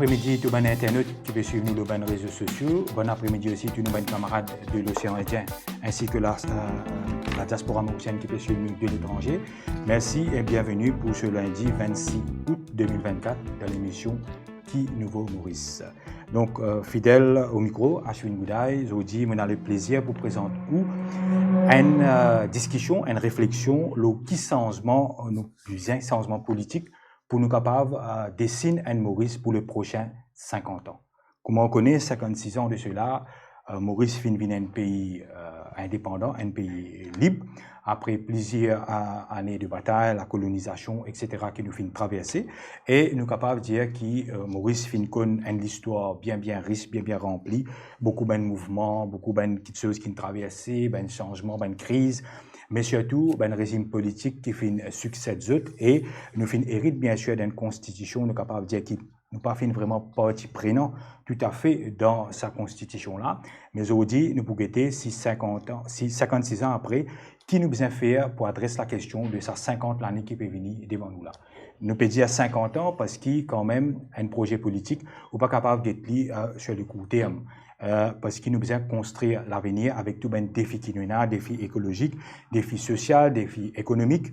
après-midi, tout bon internet qui peut suivre nous sur les réseaux sociaux. Bon après-midi aussi, tous nos camarades de l'océan Indien ainsi que la diaspora mauricienne qui peut suivre nous de l'étranger. Merci et bienvenue pour ce lundi 26 août 2024 dans l'émission Qui Nouveau Maurice. Donc, fidèle au micro, Ashwin Goudaï, aujourd'hui, on a le plaisir pour présenter une discussion, une réflexion, le qui changement, un changement politique pour nous capables de dessiner un Maurice pour les prochains 50 ans. Comme on connaît, 56 ans de cela, Maurice finit un pays indépendant, un pays libre, après plusieurs années de bataille, la colonisation, etc., qui nous finit traverser. Et nous sommes capables de dire que Maurice finit une histoire bien riche, bien remplie, beaucoup de mouvements, beaucoup de choses qui nous traversent, de changements, de crises, mais surtout un régime politique qui fait succès et nous fin hérite bien sûr d'une constitution, nous sommes capables de dire qu'il nous pas fin vraiment partie prenant tout à fait dans sa constitution là, mais aujourd'hui nous pouvons guetter 56 ans après, qui nous besoin faire pour adresser la question de sa 50 l'année qui peut venir devant nous là. Nous peut dire 50 ans parce qu'il quand même un projet politique ou pas capable d'être sur le court terme. Parce qu'il nous besoin construire l'avenir avec tout ben défis qui nous a, défis écologiques, défis sociaux, défis économiques,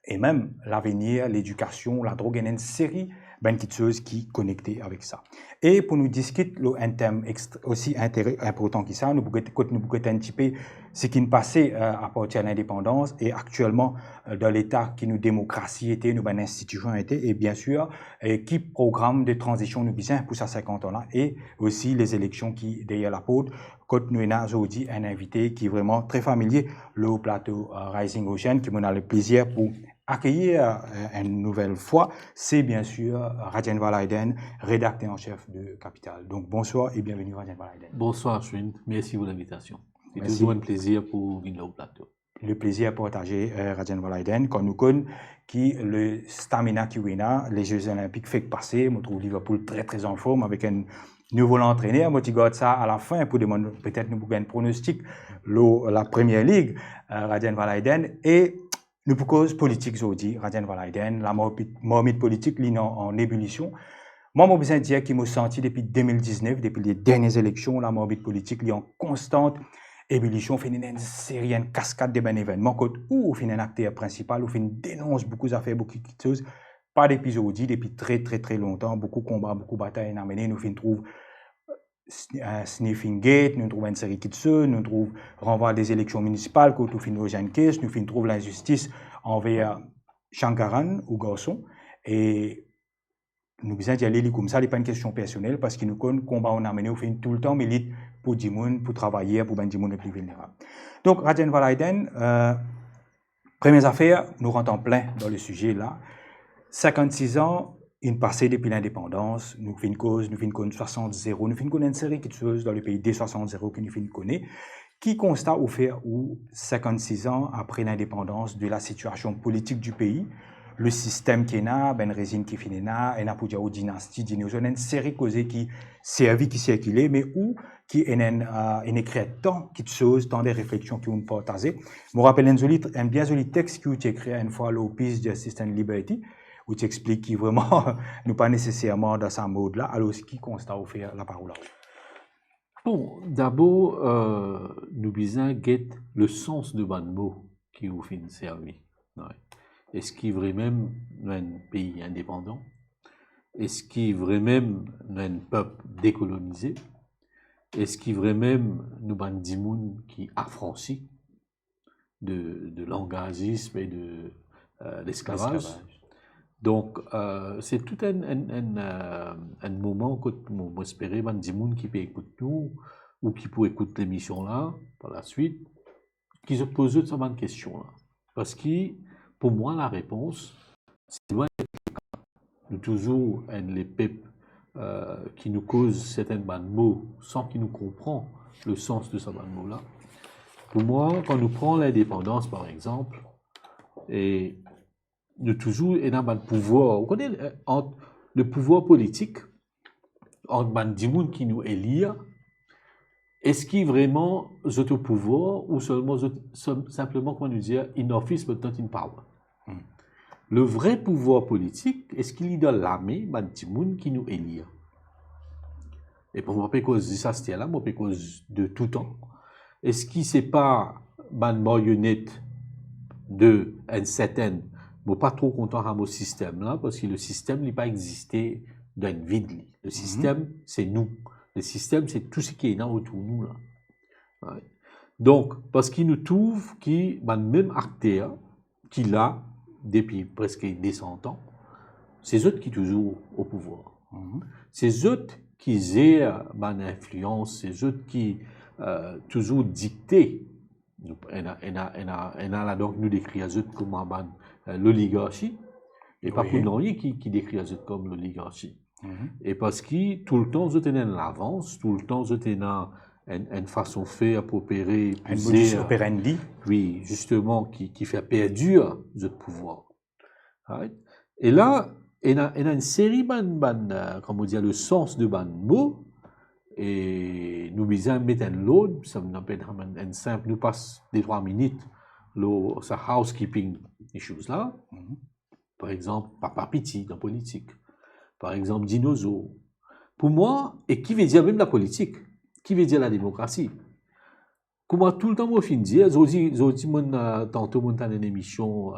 et même l'avenir, l'éducation, la drogue, et une série de choses qui connectées avec ça. Et pour nous discuter un thème aussi important que ça, nous pouvons un petit peu ce qui nous passait à partir de l'indépendance et actuellement dans l'État qui nous démocratie était, nous institution était, et bien sûr, qui programme de transition nous besoin pour ces 50 ans-là, et aussi les élections qui derrière la porte. Quand nous avons aujourd'hui un invité qui est vraiment très familier, le plateau Rising Ocean, qui m'a le plaisir pour accueillir une nouvelle fois, c'est bien sûr Rajan Valaiden, rédacteur en chef de Capital. Donc bonsoir et bienvenue Rajan Valaiden. Bonsoir Ashwin, merci pour l'invitation. C'est toujours un plaisir pour venir au plateau. Le plaisir à partager Rajan Valaiden, quand nous connaissons qui le stamina qui a, les Jeux Olympiques fait passer, je trouve Liverpool très en forme avec un nouveau entraîneur, moi, tu garde ça à la fin pour demander peut-être nous pouvons un pronostic la Première Ligue, Rajan Valaiden, et nous pour cause politique aujourd'hui, Rajan Valaiden, la marmite politique en ébullition. Moi, j'ai besoin de dire qu'il m'a senti depuis 2019, depuis les dernières élections, la marmite politique est en constante ébullition, fait une série, une cascade d'événements, où fin un acteur principal, où fin dénonce beaucoup d'affaires, beaucoup de choses. Pas d'épisode depuis très longtemps, beaucoup de combats, beaucoup de batailles amenées, nous fin trouve Sniffing Gate, nous trouvons une série de choses, nous trouvons renvoi des élections municipales, quand nous finissons une caisse, nous trouvons l'injustice envers Shankaran ou Garçon, et nous besoin d'y aller comme ça, ce n'est pas une question personnelle, parce que nous connaissons combat on a mené, on fait tout le temps milite pour des gens, pour travailler, pour des gens les plus vulnérables. Donc, Rajan Valaiden, première affaire, nous rentrons plein dans le sujet là. 56 ans, une passée depuis l'indépendance, nous faisons une cause, nous faisons une 60-0, nous faisons une série de choses dans le pays des 60-0 que nous faisons connaître, qui constate au fait où 56 ans après l'indépendance de la situation politique du pays, le système qui est là, ben régime qui finit là, et n'a pas de dynastie, une série de causes qui servent, qui circulent, mais où qui est écrit tant de choses, tant de réflexions qui ont partagées. Je me rappelle un bien joli texte qui a été écrit une fois au Peace, Justice and Liberty, où tu expliques qui vraiment nous pas nécessairement dans ce mode-là, alors ce qui constate au faire la parole. Bon, d'abord, nous besoin guetter le sens de bon mot qui vous fait servir. Ouais. Est-ce qu'il est vraiment un pays indépendant? Est-ce qu'il est vraiment un peuple décolonisé? Est-ce qu'il est vraiment nous ban des gens qui affranchis de l'engagisme et de l'esclavage? Donc, c'est tout un moment que nous espérons ban des gens qui peuvent écouter nous ou qui peuvent écouter l'émission là par la suite, qui se posent cette question là. Parce que pour moi, la réponse, c'est loin d'être le cas. Nous toujours les peuples qui nous causent certains mots sans qu'ils nous comprennent le sens de ces mots-là. Pour moi, quand nous prenons l'indépendance, par exemple, et nous toujours dans le pouvoir, vous connaissez entre le pouvoir politique, entre les gens qui nous élient, est-ce qu'il est vraiment au pouvoir ou seulement simplement, comment nous dire, in office but not in power? Le vrai pouvoir politique, est-ce qu'il est dans l'armée, des gens qui nous élient? Et pour moi, pas cause de ça, c'était là, moi, pas cause de tout temps. Est-ce qu'il c'est pas ban marionnette de un certain, moi pas trop content à mon système là, parce que le système n'a pas existé dans une vide. Le système, c'est nous. Le système, c'est tout ce qui est là autour de nous là. Ouais. Donc, parce qu'il nous trouve qui, même acteur, qui l'a, depuis presque des 100 ans, c'est eux qui sont toujours au pouvoir. C'est eux qui gèrent l'influence, c'est eux qui toujours dictent. On a donc nous décrit eux comme l'oligarchie, et pas pour nous qui décrit eux comme l'oligarchie. Et parce que tout le temps, eux ont l'avance, tout le temps, eux ont une façon fait à opérer, un modus operandi. Oui, justement, qui fait perdre le pouvoir. Right? Et là, il y a une série comment dire, le sens de ban mot, et nous besoin mettre un load, ça nous appelle un simple, nous passe des 3 minutes, ça housekeeping issues là. Par exemple, Papa Piti dans la politique. Par exemple, dinosaure. Pour moi, et qui veut dire même la politique? Qui veut dire la démocratie? Comment tout le temps, moi, fin dire, tantôt, mon temps une émission,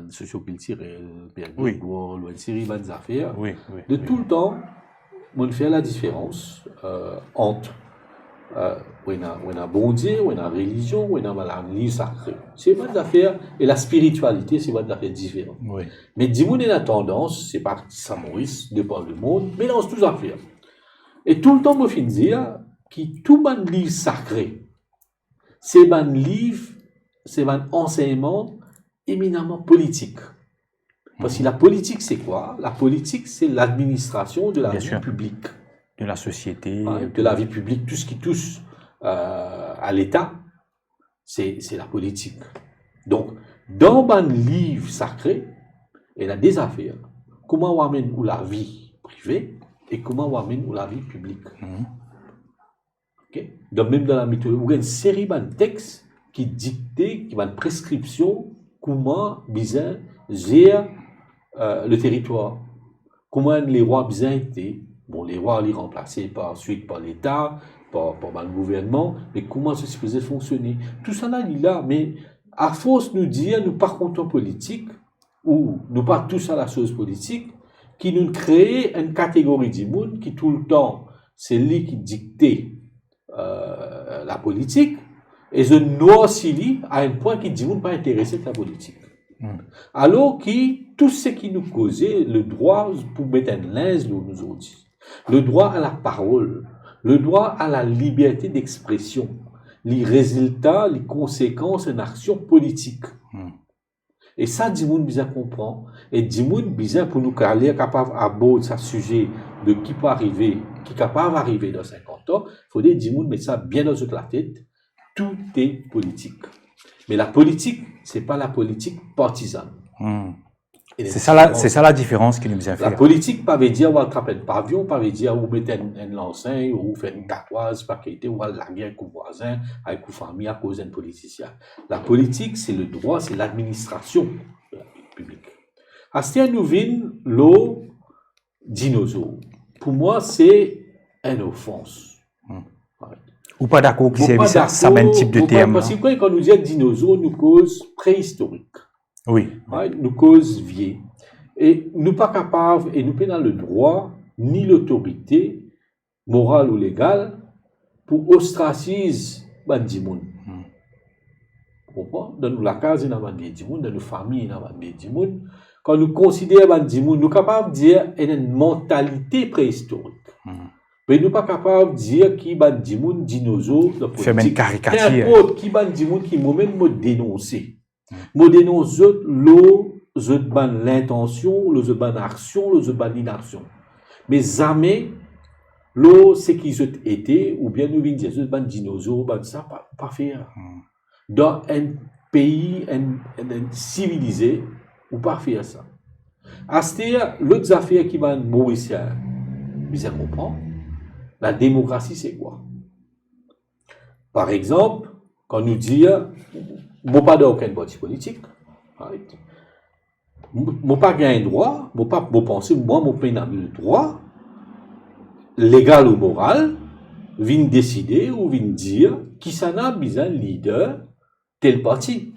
socioculturelle, une série d'affaires. De tout le temps, on fait la différence entre on a bon Dieu, on a religion, on a la livre sacré. C'est pas d'affaires, et la spiritualité, c'est pas d'affaires différentes. Mais dis-moi, il y a tendance, c'est pas Saint-Maurice, de par le monde, mélange toutes les affaires. Et tout le temps, moi, fin dire, que tout le livre sacré, c'est un livre, c'est un enseignement éminemment politique. Parce que la politique, c'est quoi? La politique, c'est l'administration de la vie publique. De la société. De la vie publique, tout ce qui touche à l'État, c'est la politique. Donc, dans un livre sacré, il y a des affaires. Comment on amène la vie privée et comment on amène la vie publique. Okay? Donc, même dans la mythologie, il y a une série de textes qui dictent, qui ont une prescription, comment bizarre gère le territoire. Comment les rois bizarres étaient. Bon, les rois les remplacés ensuite par l'État, par le gouvernement, mais comment ça se faisait fonctionner? Tout ça là, il est là, mais à force de nous dire, nous par contre en politique, ou nous pas tous à la chose politique, qui nous crée une catégorie du monde qui tout le temps, c'est lui qui dictait la politique, et je noircis à un point qui dit, vous ne pas intéressé de la politique. Alors que tout ce qui nous causait le droit pour mettre un linge nous autres, le droit à la parole, le droit à la liberté d'expression, les résultats, les conséquences d'une action politique. Et ça, Dimoun Bizarre comprend. Et Dimoun Bizarre, pour nous parler, capable à aborder ce sujet de qui peut arriver, qui est capable d'arriver dans 50 ans, il faut dire Dimoun met ça bien dans toute la tête. Tout est politique. Mais la politique, c'est pas la politique partisane. C'est ça la différence qui nous vient faire. La politique, pas veut dire ou attraper un pavillon, pas veut dire ou mettre un lancin, ou faire une tatouage, pas quitter, ou la guerre avec le voisin, avec la famille à cause d'un politicien. La politique, c'est le droit, c'est l'administration de la vie publique. Astia nous vient l'eau dinosaure. Pour moi, c'est une offense. Ou pas d'accord qui c'est ça même type de terme. Parce que quand nous disons dinosaure, nous cause préhistorique. Oui. Nous cause vieille. Et nous pas capables, et nous pas dans le droit, ni l'autorité, morale ou légale, pour ostraciser Bandimoun. Vous comprenez? Dans la case, il y a Bandimoun, dans nos familles, il y a Bandimoun. Quand nous considérons Bandimoun, nous sommes capables de dire qu'il y a une mentalité préhistorique. Mais nous ne sommes pas capables de dire qui Bandimoun, dinosaure, de politique. Faire une caricature. N'importe qui Bandimoun qui moi-même me dénoncer. Me dénonce l'intention, l'action, l'inaction. Mais jamais, c'est qu'ils ont été, ou bien nous venons dire, ban dinosaure, ban ça, pas faire. Dans un pays civilisé, ou pas faire ça. C'est-à-dire, l'autre affaire qui va mauricien, vous comprendre, la démocratie, c'est quoi? Par exemple, quand nous dit, moi pas d'aucun parti politique, moi pas gain droit, moi pas penser, moi pas le droit légal ou moral, vient décider ou vient dire qui s'en a besoin leader tel parti.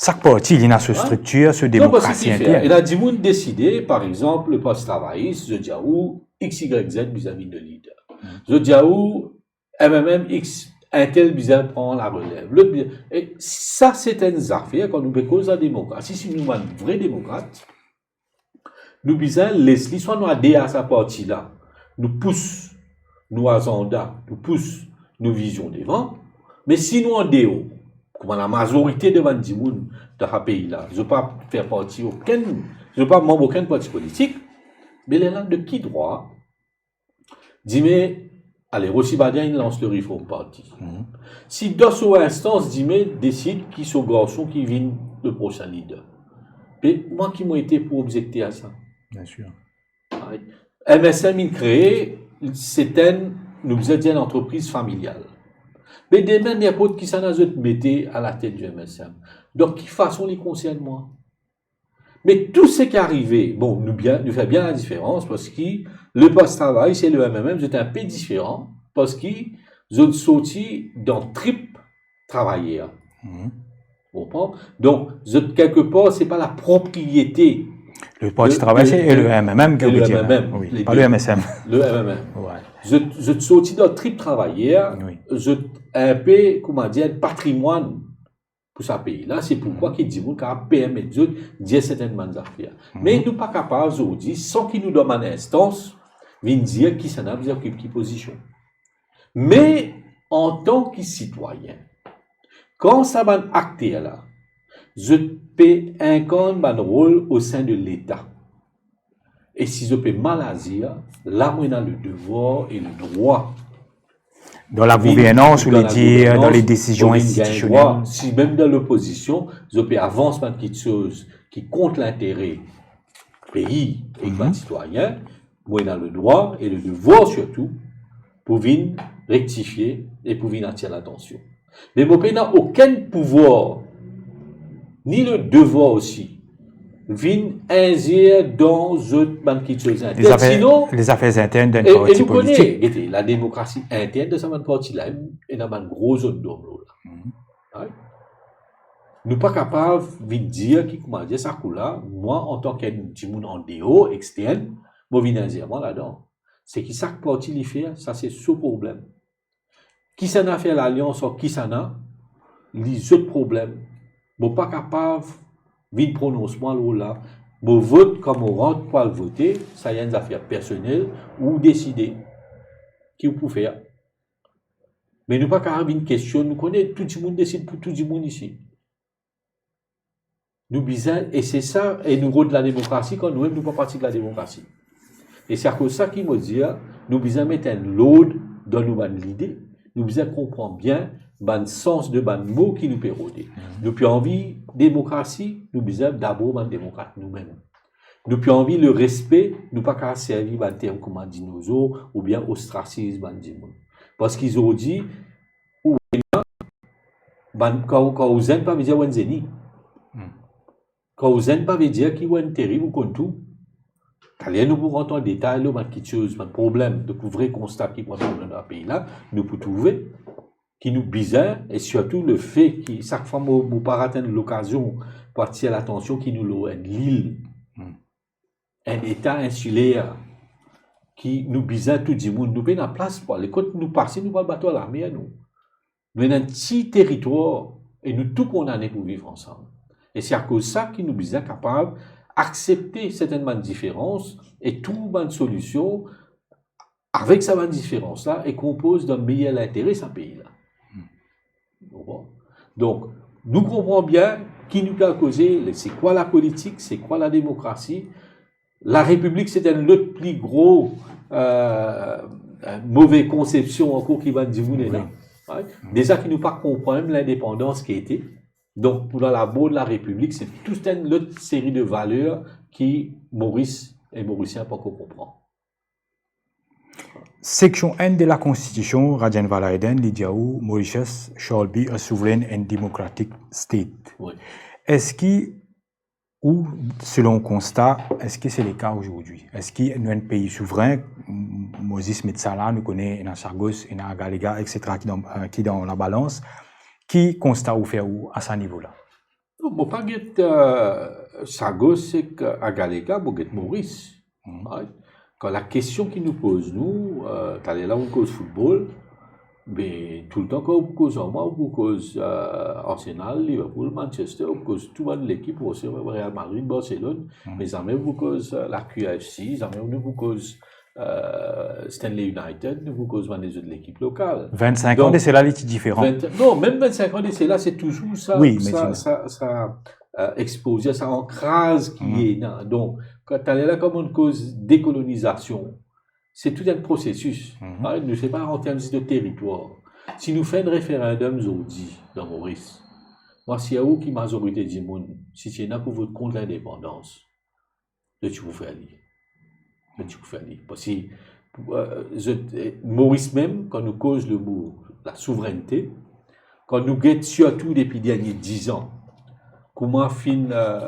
Chaque parti, il a sa structure, sa démocratie interne. Il a dit moun décider, par exemple, le poste travailliste, je dis où XYZ vis-à-vis de leader. Je dis où MMM X, un tel bizarre prend la relève. Et ça, c'est une affaire quand nous cause la démocratie. Si nous sommes un vrai démocrate, nous besoin laisser, soit nous adhérer à sa partie là, nous pousse nos agendas, nous pousse nos visions devant, mais si nous en déo, comme la majorité de Vandimoun dans ce pays-là, je ne veux pas faire partie aucun, je ne veux pas membre aucun parti politique, mais les langues de qui droit, dit mais, allez, Rossi Badia, il lance le Reform Party. Si dans son instance, dit mais, décide qui sont garçons qui viennent le prochain leader. Mais moi qui m'ai été pour objecter à ça. Bien sûr. MSM, il crée, nous avons une entreprise familiale. Mais demain, n'importe qui s'en a mettez à la tête du MSM. Donc, qui façon les concerne moi? Mais tout ce qui est arrivé, bon, nous fait bien la différence parce que le post-travail, c'est le MMM, c'est un peu différent parce qu'ils ont sorti dans trip travailler. Vous comprenez? Donc, quelque part, c'est pas la propriété. Le post-travail, c'est le MMM que vous dites. Oui, pas le MSM. Le MMM. Ouais. Je sorti dans trip travailler, je un peu, comment dire, patrimoine pour ce pays-là. C'est pourquoi qu'il dit qu'à PM et autres disent certainement des affaires. Mais nous ne sommes pas capables aujourd'hui, sans qu'il nous donne une instance, de dire qui s'en a besoin de quelle position. Mais en tant que citoyen, quand ça va acter là, je peux incarner mon rôle au sein de l'État. Et si je peux mal agir, là, on a le devoir et le droit. Dans la gouvernance, ou dans les décisions institutionnelles. Si même dans l'opposition, je peux avancer quelque chose qui compte l'intérêt du pays et des citoyens, moi, on a le droit et le devoir surtout pour venir rectifier et pour venir attirer l'attention. Mais mon pays n'a aucun pouvoir, ni le devoir aussi, venir agir dans quelque chose interne. Les affaires internes d'un parti politique. Et nous la démocratie interne de ce parti-là, et dans une grosse zone d'homme là. Nous pas capables de dire qui comment dire ça là, moi en tant qu'un petit monde en déo externe, moi viens dire moi là-dedans. C'est qui chaque parti lui fait, ça c'est ce problème. Qui s'en a fait l'alliance ou qui s'en a les autres problèmes. Moi pas capable de prononcement là. Mon vote comme on rentre pour le voter, ça y a une affaire personnelle ou décider qui vous pouvez faire. Mais nous pas capable une question, nous connaissons tout le monde décide pour tout le monde ici. Nous bizarre et c'est ça et nous de la démocratie quand nous-mêmes nous pas partie de la démocratie. Et c'est à cause de ça qui me dit nous bizarre mettre un load dans nous l'idée, nous bizarre comprendre bien le sens de ban mot qui nous pérodé. Nous plus envie démocratie, nous bizarre d'abord ban démocrate nous-mêmes. Nous plus envie le respect, nous pas qu'à servir ban terme comme dinosaure ou bien ostracisme ban dimon. Parce qu'ils ont dit ou quand vous n'êtes pas veut dire wenzeni. Quand vous n'êtes pas veut dire qu'il y a un terrible ou contre tout. Quand nous pour rentrer en détail, là, quelque chose, un problème de couvrir constat qui prend dans le pays là, nous pouvons trouver qui nous bizarre et surtout le fait que chaque fois nous pas atteindre l'occasion pour attirer l'attention qui nous loue l'île, un état insulaire qui nous bizarre tout le monde, nous payons la place pour les côtes nous passer, nous pas battre à l'armée nous. Nous avons un petit territoire et nous tout condamnés pour vivre ensemble. Et c'est à cause de ça qui nous bizarre capable accepter certainement de différences et trouver une solution avec sa différence là et compose d'un meilleur intérêt ce pays là. Donc, nous comprenons bien qui nous a causé, c'est quoi la politique, c'est quoi la démocratie. La République, c'est un autre plus gros mauvaise conception encore qui va dire vous là. Déjà qui nous pas comprendre l'indépendance qui a été. Donc, pour la bourre de la République, c'est toute une autre série de valeurs qui Maurice et Mauricien pas comprendre. Section 1 de la Constitution, Rajan Valaiden, Lidiaou, Mauritius shall be a sovereign and democratic state. Oui. Est-ce que, ou selon constat, est-ce que c'est le cas aujourd'hui? Est-ce qu'il y a un pays souverain, Moses Metsala, nous connaissons dans Sargos, et dans Galega, etc., qui dans la balance. Qui constat ou faire à ce niveau-là? Bon, pas Sargos, c'est qu'à Galega, bon, Maurice. Right? Quand la question qui nous pose, nous, t'allais là, on cause football, mais tout le temps, quand on cause on cause Arsenal, Liverpool, Manchester, on cause tout l'équipe, Real Madrid, Barcelone, mais jamais vous cause la QFC, jamais vous cause Stanley United, vous cause des autres l'équipe locale. 25 ans de cela, c'est différent. Non, même 25 ans de cela, c'est toujours ça. Oui, ça exposé, ça encrase qui est là. Donc, quand tu es là comme une cause décolonisation, c'est tout un processus. Ne ne sais pas en termes de territoire. Si nous faisons un référendum aujourd'hui dans Maurice, moi, si y a où qui majorité du monde, si tu es là pour voter contre l'indépendance, tu vous fais aller. Parce que Maurice même, quand nous cause le mot la souveraineté, quand nous guettons surtout depuis les derniers 10 ans, comment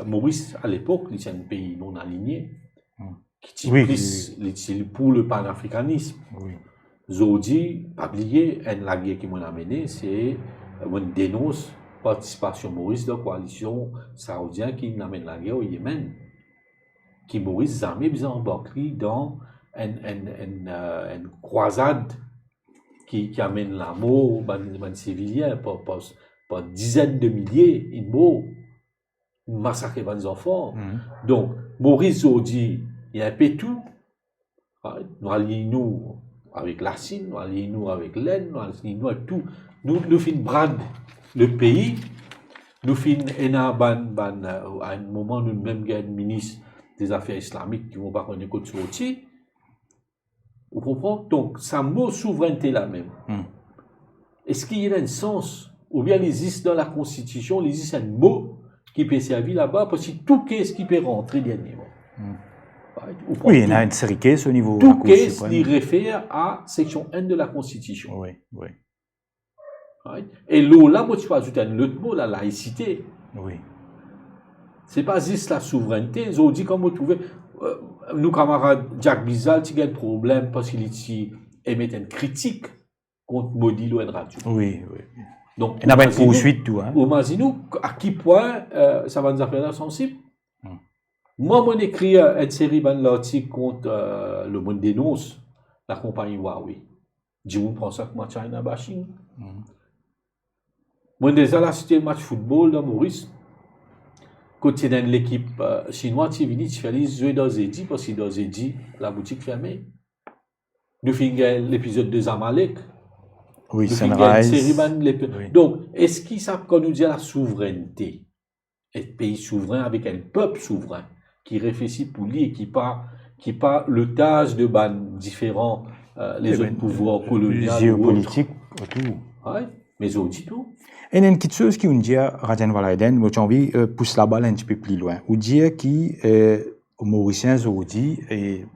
Maurice, à l'époque, c'est un pays non aligné, qui est pour le panafricanisme. Aujourd'hui, pas oublier, la guerre qui m'a amené, c'est une dénonce participation Maurice de la coalition saoudienne qui amène la guerre au Yémen. Qui Maurice jamais bien embarqué dans une croisade qui amène la mort des civiliens par dizaines de milliers, une mort, massacre des enfants. Donc, Maurice aujourd'hui, il y a un peu tout. Nous allions avec la Chine, nous allions avec l'Inde, nous allions avec tout. Nous finissons brad le pays, nous finissons à un moment, nous même un ministre des affaires islamiques qui ne vont pas connaître côté sorti. Vous comprenez? Donc, ça mot souveraineté là même. Est-ce qu'il y a un sens? Ou bien il existe dans la Constitution, il existe un mot qui peut servir là-bas, parce que tout ce qui peut rentrer dernièrement. Oui, il y a une série case au niveau. Tout ce qui réfère à section 1 de la Constitution. Oui. Et là, moi, tu peux ajouter un autre mot, la laïcité. Oui. C'est pas juste la souveraineté. Ils ont dit, comme vous trouvez, nous, camarades, Jack Bizal, il y a un problème parce qu'il émet une critique contre Modilo et Radio. Oui. Donc, il y a une poursuite, tout. Imaginez-nous à quel point ça va nous faire sensible. Moi, j'ai écrit une série d'articles contre le monde dénonce la compagnie Huawei. Dis-moi, prends ça comme China bashing. Moi, déjà, là, c'était un match football dans Maurice. Quand tu es dans l'équipe chinoise, tu viens, tu fais les jeux dans Zedi, parce que dans Zedi, la boutique fermée. Nous finissons l'épisode de Zamalek. Oui, Sunrise. Donc, est-ce qu'ils savent qu'on nous dit la souveraineté? Un pays souverain avec un peuple souverain qui réfléchit pour lui et qui pas le tâche de différents les autres pouvoirs coloniaux. Géopolitique, tout. Oui, mais on dit tout. Et il y a une petite chose qui nous dit, Rajan Valaiden, moi j'ai envie de pousser la balle un petit peu plus loin. Ou dire aux Mauriciens aujourd'hui,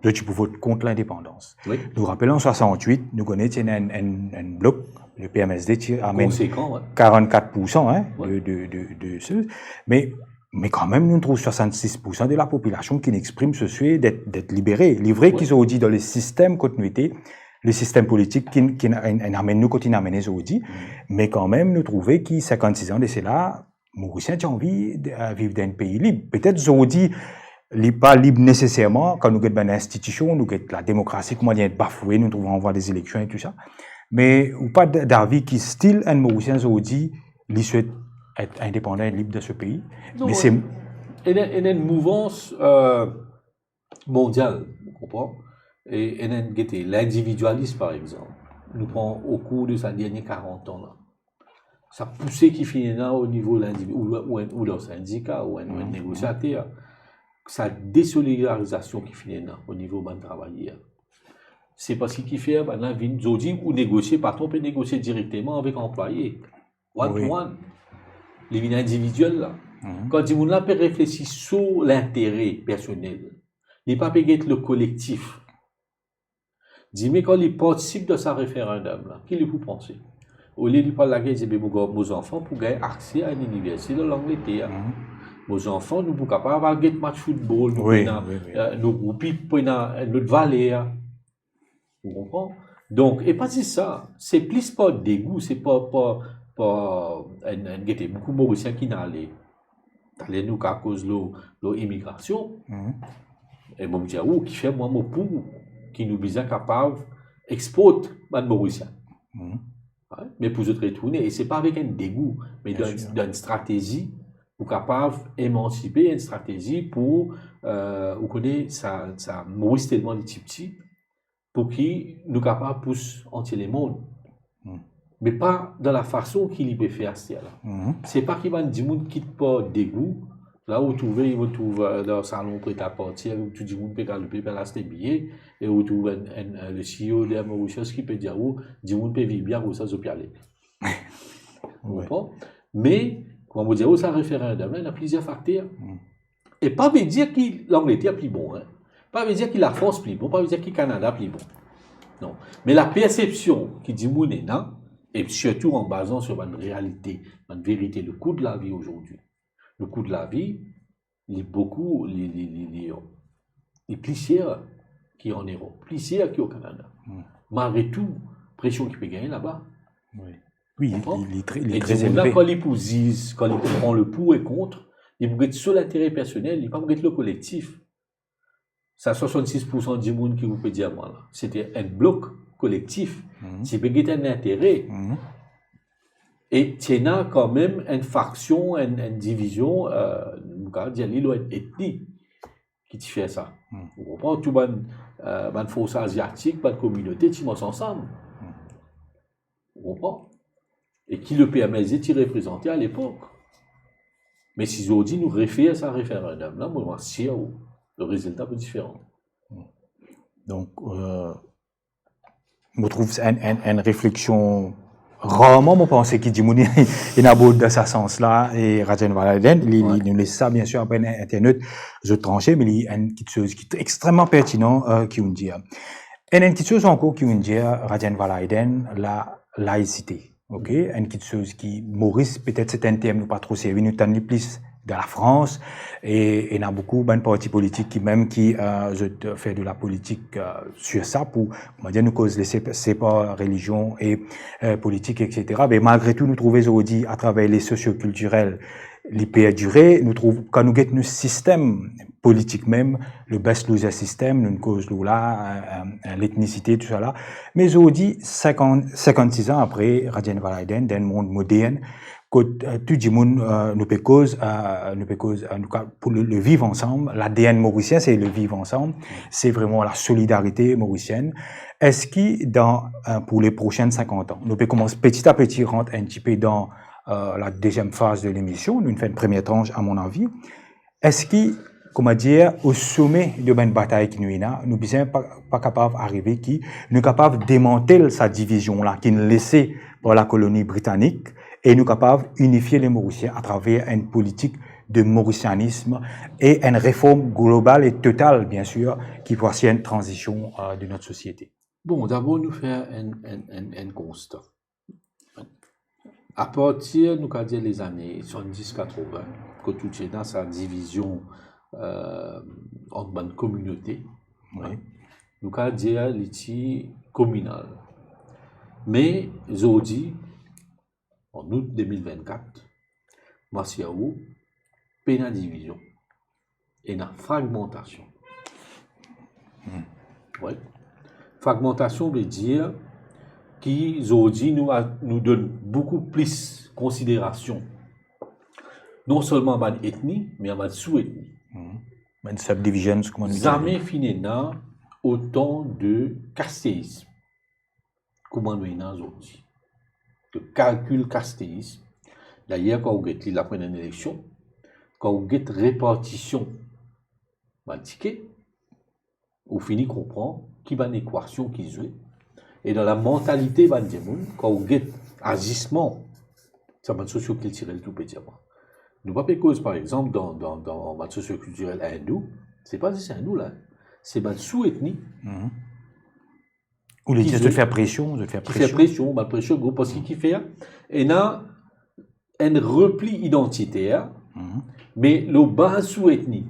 tu peux voter contre l'indépendance. Oui. Nous rappelons en 68, nous connaissons un bloc, le PMSD, qui amène 44% de ceux. Mais quand même, nous trouvons 66% de la population qui exprime ce souhait d'être libérée, livrée, qu'ils ont dit dans le système continuité. Le système politique qui amène nous continuer à amener aujourd'hui, mais quand même nous trouver que 56 ans de cela, Mauriciens ont envie de vivre dans un pays libre. Peut-être aujourd'hui, pas libre nécessairement quand nous avons une institution, nous avons la démocratie, comment dire bafouée, nous trouvons envoyer des élections et tout ça, mais ou pas d'avis qui style un Mauricien aujourd'hui, il souhaite être indépendant et libre de ce pays. Non, mais c'est il y a une mouvance mondiale, vous comprenez? Et l'individualisme, par exemple, nous prend au cours de ces derniers 40 ans. Là. Ça poussé qui finit là au niveau de l'individu, ou dans syndicat, ou un négociateur. Sa désolidarisation qui finit là au niveau des travailleurs. C'est parce qu'il fait, maintenant, ou négocier, patron peut négocier directement avec l'employé. One-to-one. Les vignes individuelles, là. Quand il peut réfléchir sur l'intérêt personnel, il ne peut pas être le collectif. Dis-moi, quand il participe de ce référendum, qui lui peut penser? Au lieu de parler de la guerre, il dit, mes enfants pour gagner accès à une université de l'Angleterre. Mes enfants, nous sommes capables d'avoir un match de football, nous groupons pour notre vallée. Vous comprenez? Donc, et pas si ça, c'est plus pas dégoût, c'est pas, beaucoup de Mauriciens qui n'allaient, nous à cause de l'immigration, et bon, dire, qui fait moi, mon pour, qui nous besoin capable d'exporter, les Mauriciens. Ouais, mais pour se retourner, et c'est pas avec un dégoût, mais d'une stratégie pour capable d'émanciper, une stratégie pour, vous connaissez, ça Maurice tellement de petits, pour qui nous capables pousser entier les mondes. Mais pas dans la façon qu'il peut faire ça. C'est pas qu'il va dire monde quitte pas dégoût. Là où il va trouver dans le salon prêt à partir, où tout le monde peut galoper par la billets, et où trouve le CEO de la Mauritius qui peut dire où du monde peut vivre bien, où ça se peut aller. Mais, comme vous dire, où ça référendum, il y a plusieurs facteurs. Et pas veut dire que l'Angleterre est plus bon. Pas veut dire que la France est plus bon, pas veut dire que le Canada est plus bon. Non. Mais la perception qui dit moun est là, et surtout en basant sur une réalité, une vérité, le coût de la vie aujourd'hui. Le coût de la vie, il est beaucoup, les plus cher qui en Europe, plus cher qu'au Canada. Malgré tout, pression qui peut gagner là-bas. Oui, il est très élevé. Là, quand il prend le pour et contre, il peut être sur l'intérêt personnel, il peut pas être le collectif. Ça 66% du monde qui vous peut dire moi là. C'était un bloc collectif. C'est peut être un intérêt. Et il y a quand même une faction, une division, nous allons dire une ethnie qui fait ça. Vous comprenez? Tout les forces asiatiques, les communautés, qui sont ensemble. Vous comprenez? Et qui le PMLZ qui représentait à l'époque. Mais si aujourd'hui nous référons à ce référendum, là, moi, je suis sûr le résultat est différent. Donc, je trouve une réflexion rarement, je pense, qui dit il aborde dans ce sens-là, et Rajan Valaiden, il nous laisse ça, bien sûr, après Internet, je tranché, mais il y a une petite chose qui est extrêmement pertinente, qui nous dit. Et une petite chose encore qui nous dit, Rajan Valaiden, la laïcité. Ok, une petite chose qui, Maurice, peut-être c'est un terme pas trop sérieux, nous tenons plus de la France, et il y a beaucoup de partis politiques qui même qui fait de la politique sur ça pour, on va dire, nous cause les séparer religion et politique, etc. Mais malgré tout, nous trouvons aujourd'hui, à travers les socioculturels, les perdurés, nous trouvons, quand nous guettons nos systèmes politiques même, le best loser système, nous cause là, l'ethnicité, tout ça là. Mais aujourd'hui, 56 ans après, Rajan Valaiden, dans le monde moderne, tout le monde nous peut cause pour le vivre ensemble. L'ADN mauricien, c'est le vivre ensemble. C'est vraiment la solidarité mauricienne. Est-ce que pour les prochaines 50 ans, nous peut commencer petit à petit rentrer un petit peu dans la deuxième phase de l'émission. Nous faisons une première tranche, à mon avis. Est-ce que, comment dire, au sommet de une bataille qui nous est là, nous ne sommes pas capables d'arriver, qui nous sommes capables de démanteler sa division-là, qui nous laissait par la colonie britannique, et nous sommes capables d'unifier les Mauriciens à travers une politique de mauricianisme et une réforme globale et totale, bien sûr, qui voici une transition de notre société. Bon, d'abord, nous faisons un constat. À partir, nous allons dire les années 70-80, que tout est dans sa division entre une communauté, nous allons dire l'état communal. Mais aujourd'hui, en août 2024, Massiaou, peine à division et une fragmentation. Ouais. Fragmentation veut dire qu'aujourd'hui nous donne beaucoup plus considération, non seulement à l'ethnie, mais à la sous-ethnie. Une subdivision, comment on dit. Jamais fini autant de castéisme, comment nous avons aujourd'hui. De calcul castéisme. D'ailleurs, quand vous avez la première élection, quand vous avez répartition de ticket, vous finissez comprendre qu'il y a une équation qui joue. Et dans la mentalité, quand vous avez agissement, ça va être socio-culturel tout petit. Nous pas cause, par exemple, dans le socio-culturel hindou, c'est pas juste hindou là, c'est une sous-ethnie. Ou les gens de faire pression, pression, gros, parce qu'il fait, et là, un repli identitaire, mais le bas sous-ethnie.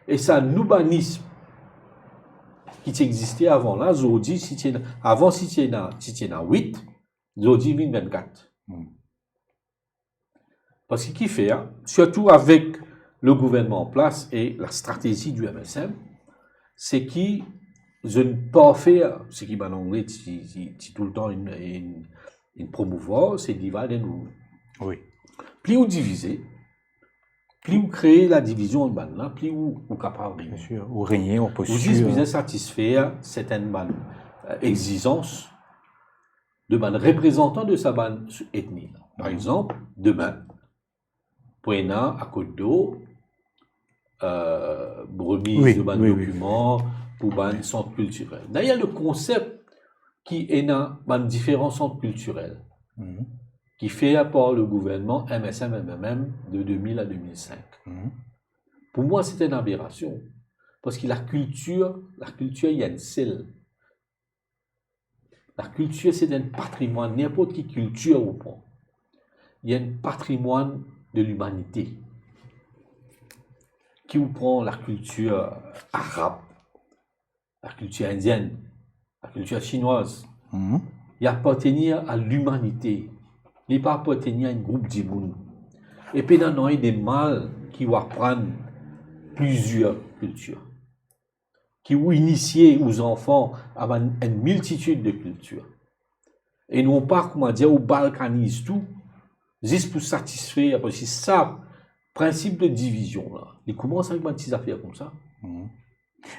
Et ça, nous bannisme, qui existait avant là, aujourd'hui, avant si tu as 8, aujourd'hui, 24. Parce que qui fait, hein, surtout avec le gouvernement en place et la stratégie du MSM, c'est qui je ne pas faire ce qui en anglais tout le temps une promouvoir, c'est divide and rule. Oui. Plus vous divisez, plus vous créez la division en bas là, plus vous capable de Bien sûr, ou régner, ou vous posture. dites satisfaire certaines exigences de représentants de sa ethnie. Par exemple, demain, Poena à Côte d'Eau, remise de documents pour un centre culturel. D'ailleurs, le concept qui est dans différents centres culturels, qui fait apport le gouvernement MSM-MMM de 2000 à 2005. Pour moi, c'est une aberration. Parce que la culture, il y a une seule. La culture, c'est un patrimoine, n'importe quelle culture ou pas. Il y a un patrimoine de l'humanité qui vous prend la culture arabe, la culture indienne, la culture chinoise. Il appartient à l'humanité. Il n'est pas appartenir à un groupe d'immunes. Et puis, il y a des mâles qui vont apprendre plusieurs cultures, qui vont initier aux enfants à une multitude de cultures. Et non pas, comment dire, au balkanise tout, juste pour satisfaire, parce que ça, principe de division, là, il commence avec des petites affaires comme ça.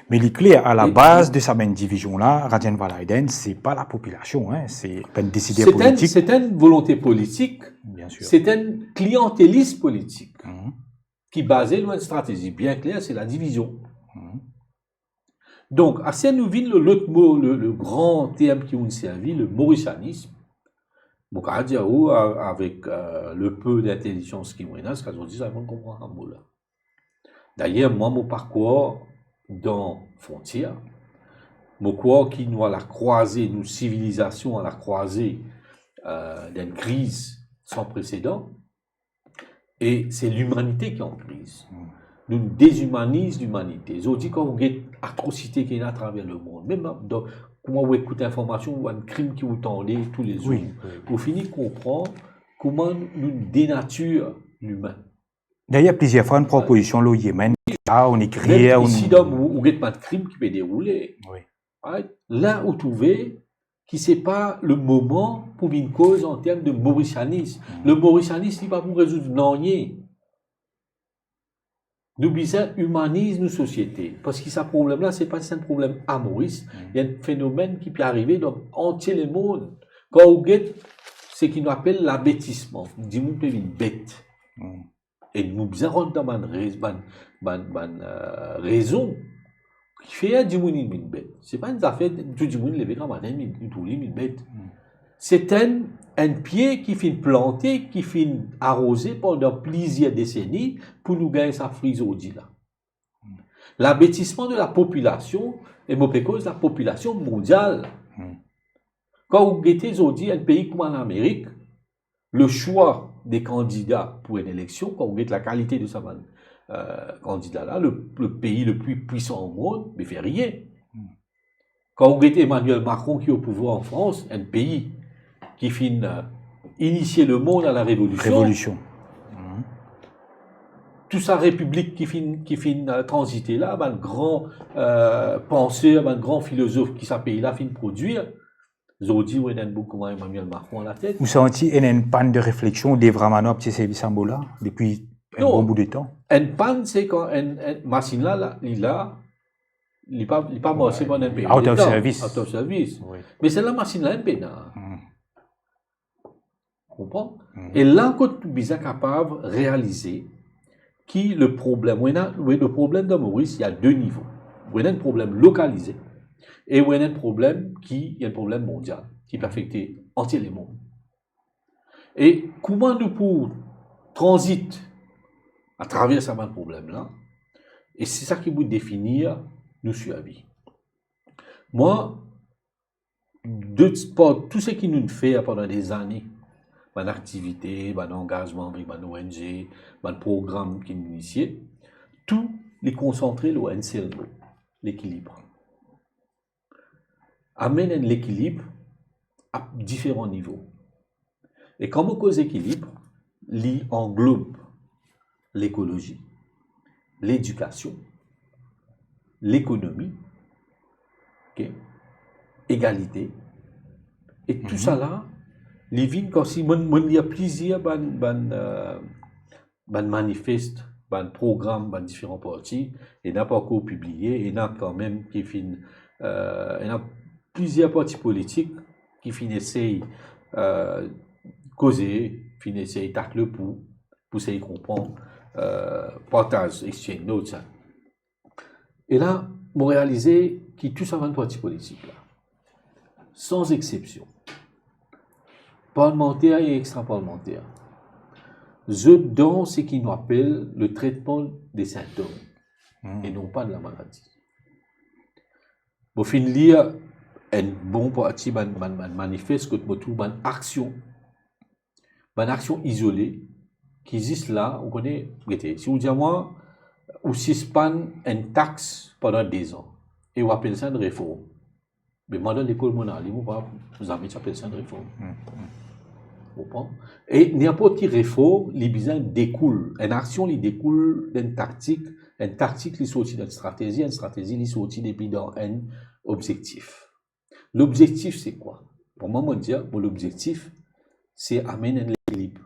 Mais il est clair, à la base de sa division-là, Rajan Valaiden, ce n'est pas la population, hein, c'est pas une décision politique. C'est une volonté politique, bien sûr. C'est un clientélisme politique qui est basé sur une stratégie bien claire, c'est la division. Donc, à ce nous vient l'autre mot, le grand terme qui nous servi, le mauricianisme. Donc, à dire avec le peu d'intelligence qui nous a, ce qu'on dit, ça va comprendre un mot là. D'ailleurs, moi, mon parcours dans Frontières, mon parcours qui nous a la croisée, nos civilisations à la croisée d'une crise sans précédent, et c'est l'humanité qui est en crise. Nous déshumanisons l'humanité. Je dis quand vous avez atrocité qui est à travers le monde, même dans, comment vous écoutez l'information ou un crime qui vous tendait tous les jours, vous finissez de comprendre comment nous dénature l'humain. D'ailleurs, plusieurs fois, une proposition au Yémen, là, on écrit... Ici, vous n'avez pas de crime qui peut dérouler. Là où vous trouvez qui ce n'est pas le moment pour une cause en termes de mauricianisme. Le mauricianisme n'est pas pour résoudre rien. Nous besoin humaniser nos sociétés. Parce que ce problème-là, ce n'est pas un problème à Maurice. Il y a un phénomène qui peut arriver dans entier le monde. Quand vous avez ce qu'on appelle l'abêtissement, dis-moi une bête. Et nous besoin dans une raison qui fait du monde une bête. Ce n'est pas une affaire tout le monde lever comme matin, une bête. C'est un pied qui finit planté, qui finit arrosé pendant plusieurs décennies pour nous gagner sa frisourdie là. L'abêtissement de la population est cause de la population mondiale. Quand vous guettez aujourd'hui un pays comme en Amérique, le choix des candidats pour une élection, quand vous guettez la qualité de sa candidat là, le pays le plus puissant au monde, ne fait rien. Quand vous guettez Emmanuel Macron qui est au pouvoir en France, un pays qui finit initier le monde à la révolution. Toute sa république qui finit transiter là, un grand penseur, un grand philosophe qui s'appelle là, finit produire. Aujourd'hui, vous avez beaucoup Emmanuel Macron à la tête. Vous sentez une panne de réflexion des vraiment petits services en là depuis un bon bout de temps? Une panne, c'est quand une machine là, il n'est pas marché pendant un pays. Out of service. Out of service. Mais c'est la machine là, elle est comprends? Et là, quand tu es capable de réaliser que le problème de Maurice, il y a deux niveaux. Il y a un problème localisé et il y a un problème un problème mondial qui peut affecter entièrement le monde. Et comment nous pouvons transiter à travers ce problème-là? Et c'est ça qui vous définir nous suivre. Moi, tout ce qui nous fait pendant des années, mon activité, mon engagement avec mon ONG, mon programme qui nous initié, tout les concentrer dans un seul mot, l'équilibre. amène l'équilibre à différents niveaux. Et comme on cause équilibre, il englobe l'écologie, l'éducation, l'économie, ok, égalité, et tout ça là, les vignes, quand il y a plusieurs manifestes, programmes, différents partis, et n'a pas encore publié, et n'a quand même qui finit, il y a plusieurs partis politiques qui finissent causer, finissent tacler pour essayer de comprendre, partage, exchange notes, ça. Et là, on réalisé que tout ça va de partis politiques là, sans exception, parlementaires et extra-parlementaires, je donne ce qu'ils nous appellent le traitement des symptômes et non pas de la maladie. Pour finir, un bon parti manifeste que tout une action isolée qui existe là, on connaît, si vous dites moi, ou suspend une taxe pendant 2 ans, et on appelle ça une réforme. Mais moi, dans l'école, vous avez appelé ça une réforme. Et n'importe quelle réforme, les besoins découle. Une action, il découle d'une tactique. Une tactique, il sortit d'une stratégie. Une stratégie, il sortit depuis dans un objectif. L'objectif, c'est quoi? Pour moi, l'objectif, c'est amener un équilibre.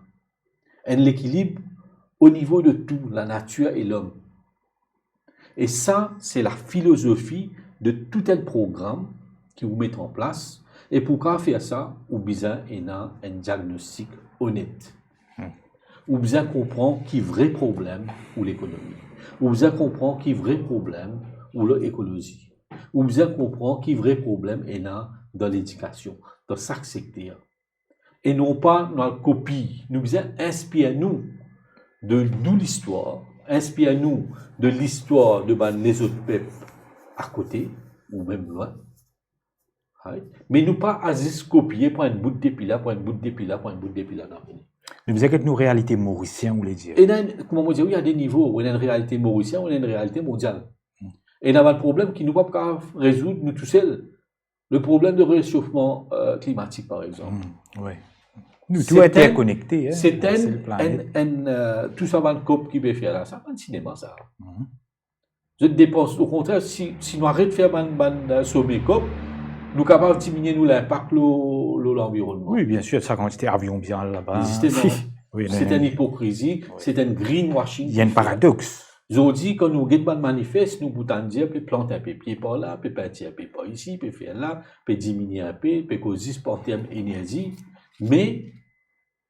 Un équilibre au niveau de tout, la nature et l'homme. Et ça, c'est la philosophie de tout un programme qui vous met en place. Et pour faire ça, vous besoin d'un diagnostic honnête. Vous besoin comprendre qui est vrai problème ou l'économie. Vous besoin comprendre qui est vrai problème ou l'écologie. Vous besoin comprendre qui est vrai problème dans l'éducation, dans chaque secteur. Et non pas dans la copie. Nous besoin inspirer nous de l'histoire, inspirer nous de l'histoire de les autres peuples à côté ou même loin. Mais nous pas à juste copier pour un bout de dépilat, pour un bout de dépilat, pour un bout de dépilat. Nous disons que nos réalités mauriciennes, vous voulez dire. Et comment dire, il y a des niveaux où il y a une réalité mauricienne, où il y a une réalité mondiale. Et il y a un problème qui nous va pas résoudre nous tout seuls. Le problème de réchauffement climatique, par exemple. Nous tout est interconnecté. C'est tout ça va le COP qui peut faire là. Ça va le cinéma, ça. Je dépense. Au contraire, si nous arrêtons de faire un sommet COP, nous sommes capables de diminuer l'impact de l'environnement. Oui, bien sûr, ça quand c'était avion bien là-bas. C'est une hypocrisie, c'est un greenwashing. Il y a un paradoxe. Ils dit quand nous guettons le manifeste, nous boutons dire, puis planter un peu pied par là, puis partir un peu par ici, puis faire là, puis diminuer un peu, puis causer en termes d'énergie. Mais,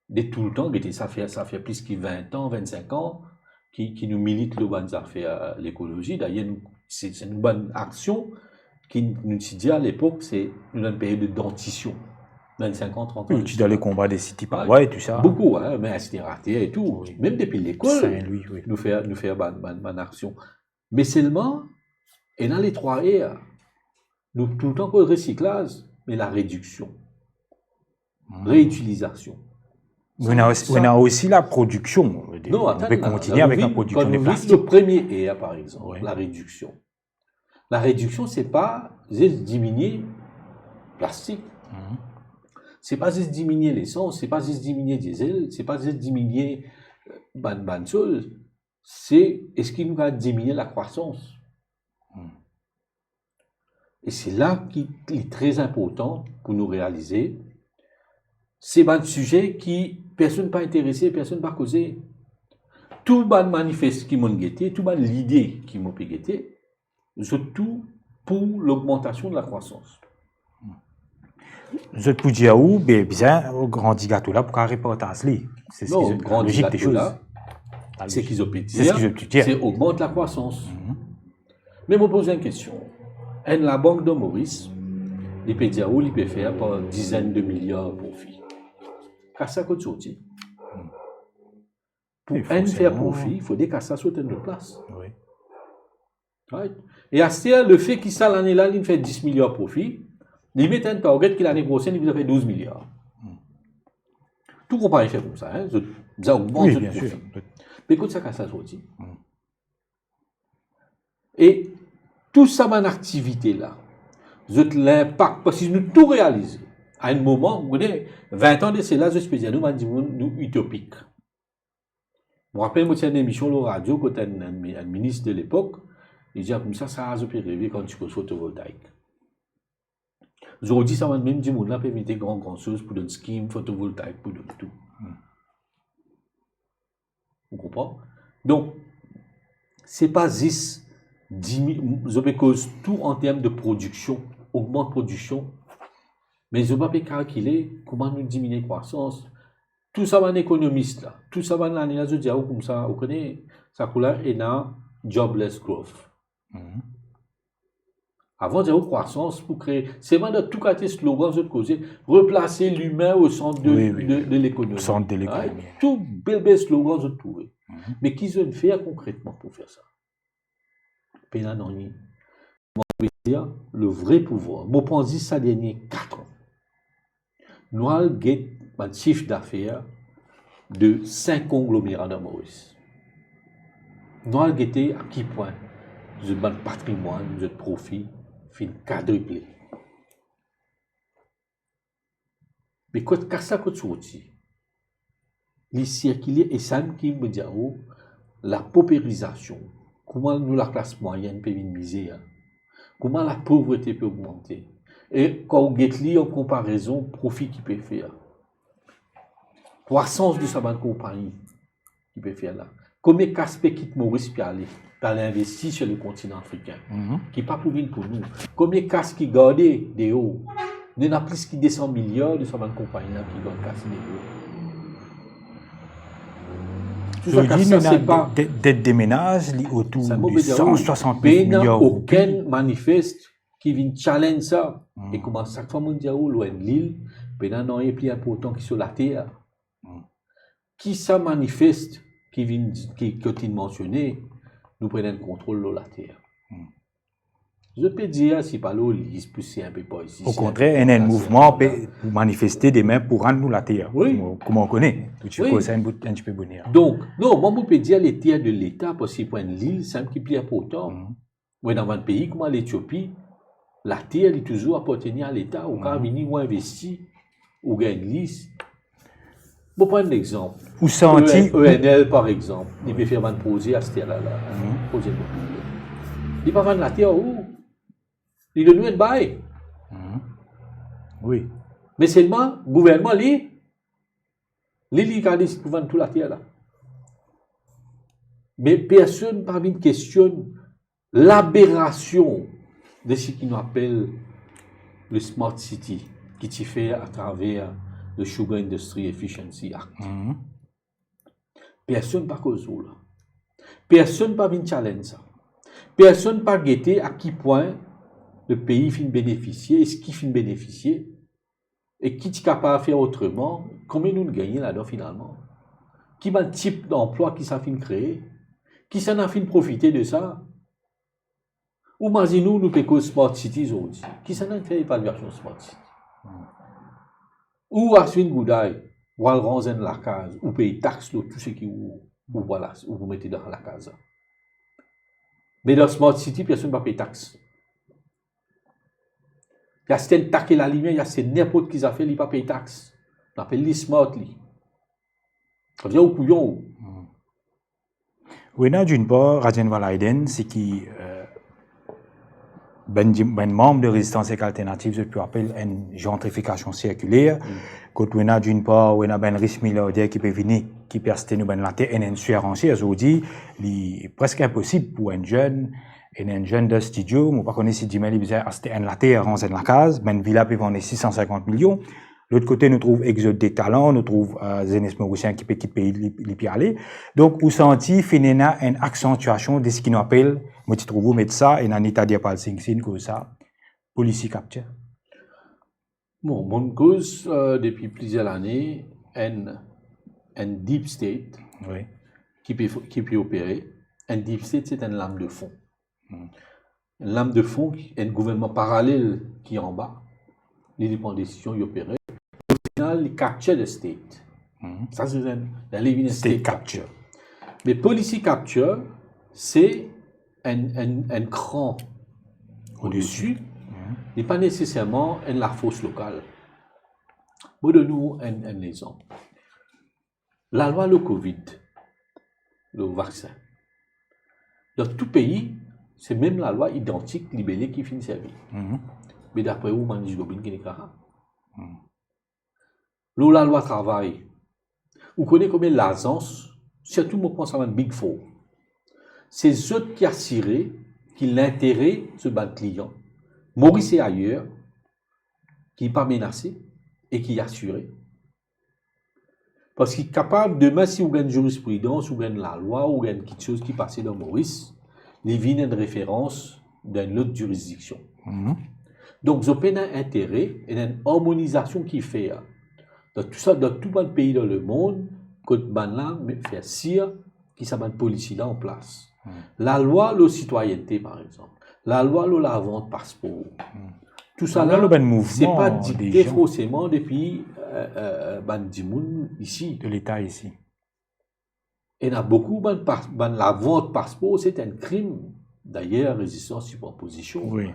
de tout le temps, ça fait plus que 20 ans, 25 ans, qui nous militent les bonnes affaires l'écologie. D'ailleurs, c'est une bonne action qui nous dit à l'époque, c'est une période de dentition. 25 ans, 30 ans. Oui, tu dois les combats des cités parois et tout ça. Beaucoup, mais c'était raté et tout. Oui. Même depuis l'école, oui. nous faire bonne action. Mais seulement, et dans les 3 R, nous tout le temps pas le recyclage, mais la réduction. Réutilisation. On a aussi la production. Non, on peut continuer avec la production des plastiques. Le premier R, par exemple, la réduction. La réduction, c'est pas juste diminuer le plastique. C'est pas juste diminuer l'essence, c'est pas juste diminuer diesel, c'est pas juste diminuer ban choses. C'est est-ce qu'il nous va diminuer la croissance. Et c'est là qui est très important pour nous réaliser. C'est un sujet qui personne pas intéressé, personne pas causé. Tout ban manifeste qui m'ont guetté, tout ban l'idée qui m'ont guetté, surtout pour l'augmentation de la croissance. Je peux dire où, bien, au grand gâteau là, pour qu'un reportage là. C'est la logique des choses. C'est qu'ils ont pu dire, c'est augmente la croissance. Mais je me pose une question. La Banque de Maurice, il peut dire où il peut faire par dizaines de milliards de profits. Qu'à ça coûte sortir. Pour faire profit, il faut que ça sorte de place. Oui. Right? Et à ce le fait qu'il ça l'année là, il fait 10 milliards de profit. Il met un target qui l'année prochaine, il vous a fait 12 milliards. Tout comparé fait comme ça. Ça augmente le profit. Mais écoute, ça, ça sorti. Et tout ça, mon activité là, l'impact, parce que nous tout réalisé. À un moment, vous connaissez, 20 ans de cela, je peux dire, nous utopique. Je me rappelle, moi, une émission de radio, quand un ministre de l'époque, il disait comme ça a pu rêver quand tu poses photovoltaïque. Aujourd'hui, ça va même dire, on a permis grand chose pour une scheme photovoltaïque, pour tout. Vous comprenez? Donc, c'est pas 10, 10 000, cause tout en termes de production, augmente production, mais je ne vais pas calculer comment nous diminuer la croissance. Tout ça va un économiste là, tout ça va l'année là, je dis comme ça, vous connaissez, ça couleur est dans jobless growth. Avant de dire croissance pour créer, c'est vraiment tout cas tes slogans de causer, replacer l'humain au centre de l'économie. Au centre de l'économie. Tout bel slogan de trouver. Mais qui se fait concrètement pour faire ça? Pénal non ni. Dire le vrai pouvoir. Bon, pense ça dernier 4 ans. Nous avons un chiffre d'affaires de 5 conglomérats dans Maurice. Nous avons à quel point notre patrimoine, notre profit, fin quadruplé. Mais quand ça coûte sorti, les circuler et ça qui me dit la paupérisation, comment nous la classe moyenne peut minimiser, comment la pauvreté peut augmenter. Et quand on get en comparaison, profit qui peut faire. Croissance de sa compagnie qui peut faire là. Combien d'aspects quitte Maurice peut aller investir sur le continent africain, qui n'est pas pour venir pour nous. Combien de casques qui gardent des hauts. Il y en a plus qui 200 milliards de sa compagnie qui gardent casques des hauts. Tout ça, c'est pas des ménages autour de 160 milliards. Aucun manifeste qui vient challenge ça. Et comment chaque fois on dit loin de l'île, maintenant il est plus important que sur la terre. Qui ça manifeste qui vient qui est mentionné, nous prenons le contrôle de la terre. Je peux dire si pas l'eau lisse plus c'est un peu pas ici. Au contraire, il y a un mouvement pour manifester des mains pour rendre nous la terre. Oui. Comme on connaît. Tout c'est un petit peu bonheur. Donc, non, moi, je peux dire les terres de l'État, parce qu'ils prennent l'île, c'est un petit peu important. Mais dans un pays comme l'Éthiopie, la terre est toujours appartenue à l'État, au cas où on investit, ou gagne l'île. Je vais prendre l'exemple. ENL, par exemple, il peut faire un projet à cette terre-là. Projet de il ne peut pas vendre la terre où? Il donne une bail. Oui. Mais seulement, le gouvernement, il a décidé de vendre toute la terre là. Mais personne ne questionne l'aberration de ce qu'on appelle le Smart City, qui est fait à travers le Sugar Industry Efficiency Act. Personne ne cause là. Personne ne challenge ça. Personne ne peut guetter à quel point le pays finit bénéficier, est-ce qu'il finit bénéficier, et qui est capable de faire autrement, combien nous gagnons là-dedans finalement. Qui est le type d'emploi qui s'en finit créer, qui s'en a fini profiter de ça. Ou imaginez-nous, nous payons Smart City aujourd'hui. Qui s'en a fait l'évaluation Smart City? Ou Aswin Goudaï, ou Al-Ranzen la case, ou paye taxe, tout ce qui vous mettez dans la case. Mais dans Smart City, personne ne va payer taxe. Il y a certaines taxes la lumière, il y a certaines n'importe qui a fait, il ne va pas payer taxe. On appelle les Smart. Ça vient au couillon. Oui, d'une part, Rajen Valaiden, c'est qui ben membre de résistance alternative, je peux appeler une gentrification circulaire. Quand on a d'une part, on a ben riche milliardaire qui peut venir, qui peut acheter nous ben la terre, et une surenchère, aujourd'hui, il est presque impossible pour un jeune de studio, je ne connais pas si Jimmy il a acheté une la terre, en la case, ben villa peut vendre 650 millions. L'autre côté, nous trouvons Exode des talents, nous trouvons Zénis Mauricien qui peut les pieds aller. Donc, vous sentez finalement une accentuation de ce qu'on appelle, moi, tu trouves, mettre ça, et dans l'état de pas le comme ça, policy capture. Bon, mon cause, depuis plusieurs années, un deep state qui peut opérer. Un deep state, c'est une lame de fond. Une lame de fond, un gouvernement parallèle qui est en bas, il prend des décisions, il opère. Au final, il capture le state. Ça, c'est un state capture. Mais policy capture, c'est un cran au-dessus n'est pas nécessairement la force locale. Moi, de nous, un exemple. La loi le Covid, le vaccin, dans tout pays, c'est même la loi identique, libellée, qui finit servir. Mais d'après vous, Manis Gobin, qui n'est pas. La loi travail, vous connaissez combien l'agence, surtout, moi, je pense à un Big Four. C'est eux qui assurent qu'il l'intérêt de ce client. Maurice et ailleurs, qui n'est pas menacé et qui est assuré. Parce qu'il est capable, demain, si vous avez une jurisprudence, vous avez la loi, ou vous avez quelque chose qui passe dans Maurice, il vient une référence d'une autre juridiction. Donc, vous avez un intérêt et une harmonisation qui fait dans tout ça, dans tout le pays dans le monde, que là fait sire qui s'appelle police là en place. La loi de citoyenneté, par exemple. La loi de la vente passeport. Tout ça là, c'est pas dicté forcément depuis Bandimoun ici. De l'État ici. Et il y a beaucoup, la vente passeport, c'est un crime. D'ailleurs, résistance sur proposition. Oui.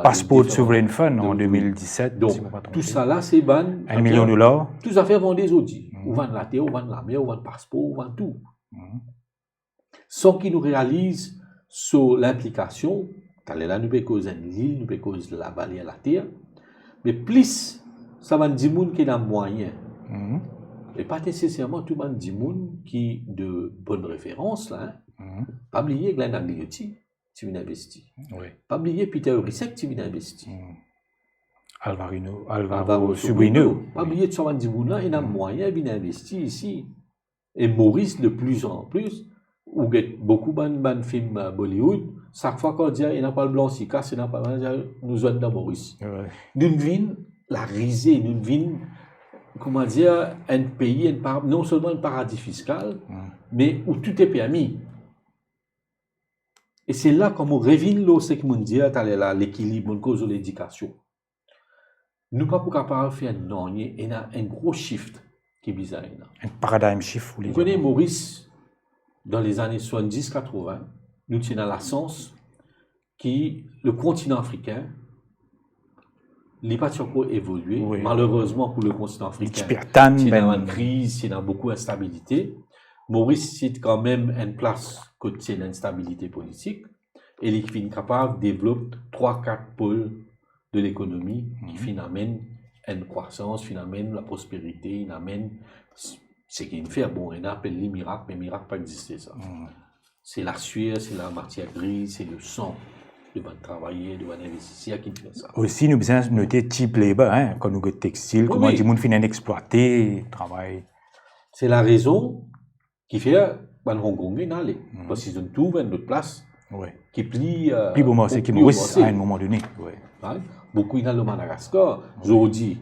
Passeport Sovereign Fund en 2017. Donc, si tout ça là, c'est ban. $1 million. Tout ça fait vendre des audits. Ou vendre la terre, ou vendre la mer, ou vendre le passeport, ou vendre tout. Sans qu'ils nous réalisent sur l'implication, là, nous pouvons causer l'île, nous pouvons causer la vallée à la terre. Mais plus, ça va dire qui a moyen. Et pas nécessairement tout le monde dit qui de bonne référence là. Pas oublier Glenn Agliotti, qui vient investir. Pas oublier Peter Uricek, qui vient investir. Alvaro Subrino. Pas oublier tout ça, là, il a moyen, il vient investir ici. Et Maurice, de plus en plus, où il y a beaucoup de films Bollywood, chaque fois qu'on dit il n'a pas le blanc si casse, il n'a pas nous sommes dans Maurice. Nous vîmes la risée, nous vîmes, comment dire, un pays, non seulement un paradis fiscal, mais où tout est permis. Et c'est là qu'on revient ce que nous dit, l'équilibre, cause de l'éducation. Nous ne pouvons pas capable de faire non, il y a un gros shift qui est bizarre. Un paradigme shift. Vous connaissez Maurice, dans les années 70-80, nous tenons la sens que le continent africain n'est pas encore évolué. Oui. Malheureusement pour le continent africain, il y a une crise, il y a beaucoup d'instabilité. Maurice c'est quand même une place côté d'instabilité politique et il est capable de développer 3-4 pôles de l'économie qui finalement une croissance, finalement la prospérité, il amène ce qu'il fait. Bon, on appelle les miracles, mais miracle pas exister ça. C'est la sueur, c'est la matière grise, c'est le sang de travailler, de investir qui fait ça. Aussi, nous besoin noter type labor, hein, quand nous avons textile, comment les gens finissent exploiter, travail. C'est la raison qui fait que les Hongkongais n'allaient parce qu'ils ont trouvé une autre place qui plie. Plus beau c'est qui Maurice à un moment donné. Beaucoup ils le Madagascar, aujourd'hui,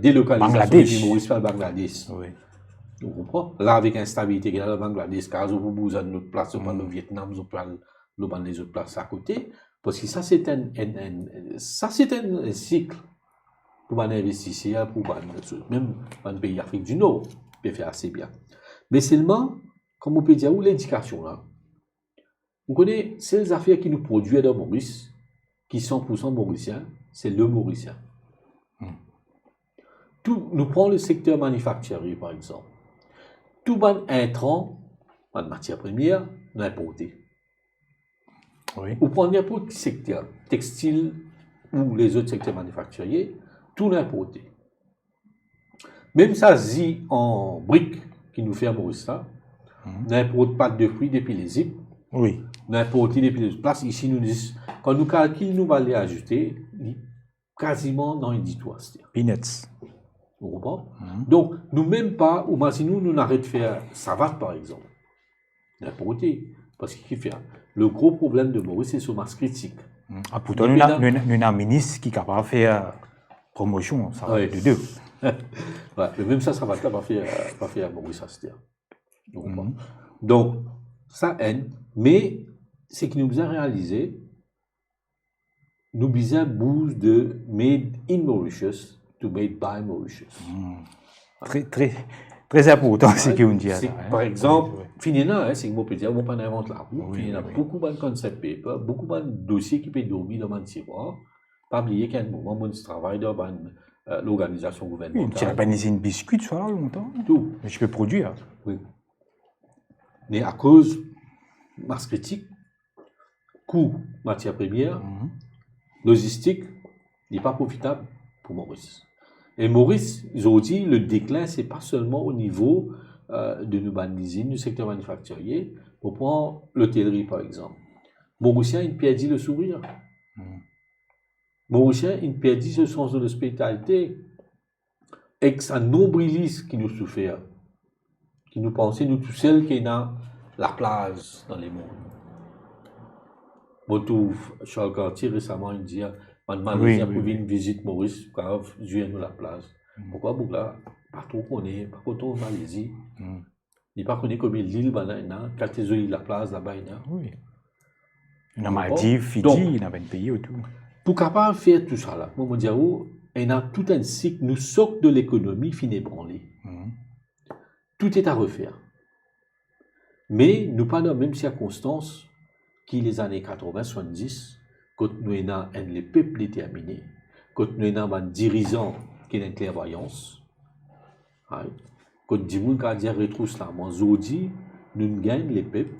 délocalisation de Maurice vers le Bangladesh. Vous comprenez? Là, avec l'instabilité qu'il y a dans le Bangladesh, car vous avez une autre place, vous avez le Vietnam, vous avez les autres places à côté. Parce que ça, c'est un cycle pour les investisseurs, pour même dans les pays d'Afrique du Nord, peut faire assez bien. Mais seulement, comme on peut dire, l'éducation, là, vous connaissez, c'est les affaires qui nous produisent dans Maurice, qui sont 100% mauriciens, c'est le mauricien. Nous prenons le secteur manufacturier, par exemple. Tout bon intrant, en matière première, nous importé. Ou prenez n'importe quel secteur, textile ou les autres secteurs manufacturiers, tout importé. Même ça, dit en briques qui nous fait à Maurice, n'importe pas de fruits depuis les îles. N'importe depuis les places. Ici, nous disons, quand nous calculons, nous allons les ajouter quasiment dans une éditoire. Peanuts. Vous comprenez? Donc, nous même pas, ou si nous arrêtons de faire savate, par exemple. N'importe. Parce qu'il fait le gros problème de Maurice, c'est sur masse critique. Pourtant, nous avons un ministre qui est capable de faire promotion, ça va de deux. Mais même ça va pas faire Maurice Aster. Donc, ça aide, mais ce qui nous a réalisé, nous besoin boost de made in Mauritius to made by Mauritius. Très important, c'est ce qu'on dit. Par exemple, finalement, c'est que on peut dire, on peut inventer la roue. Il y a beaucoup de concept paper, beaucoup de dossiers qui peuvent dormir dans mon tiroir. Pas oublier qu'à un moment, on travaille dans l'organisation Oui, tu n'as gouvernementale. pas une biscuit, soit là longtemps. Tout. Mais je peux produire. Oui. Mais à cause masse critique, coût matière première, logistique, n'est pas profitable pour Maurice. Et Maurice, ils ont dit, le déclin, c'est pas seulement au niveau de nos usines, du secteur manufacturier. On prend l'hôtellerie, par exemple. Mauricien, il perdit le sourire. Mauricien, il perdit ce sens de l'hospitalité. Et sa nombrilisme qui nous souffert, qui nous pensait, nous tous seuls, qui dans la place dans les mondes. Moi, tout, Charles Cartier, récemment, il dit, Malaisien pour venir visiter Maurice, car Dieu nous la place. Pourquoi Bougla, pas trop connaît, pas trop en Malaisie. Il pas connaît comme l'île, quand ils ont la place là-bas. Oui. Dans Maldives, Fidji, dans un pays autour. Pour capable faire tout ça là, moi, je dis, il y a tout un cycle, nous sortons de l'économie, finit branlé. Tout est à refaire. Mais nous pas dans la même circonstance que les années 80-70, quand nous avons les peuples déterminés, quand nous avons un dirigeant qui a une clairvoyance, quand nous avons un retrousse là, aujourd'hui, nous gagnons les peuples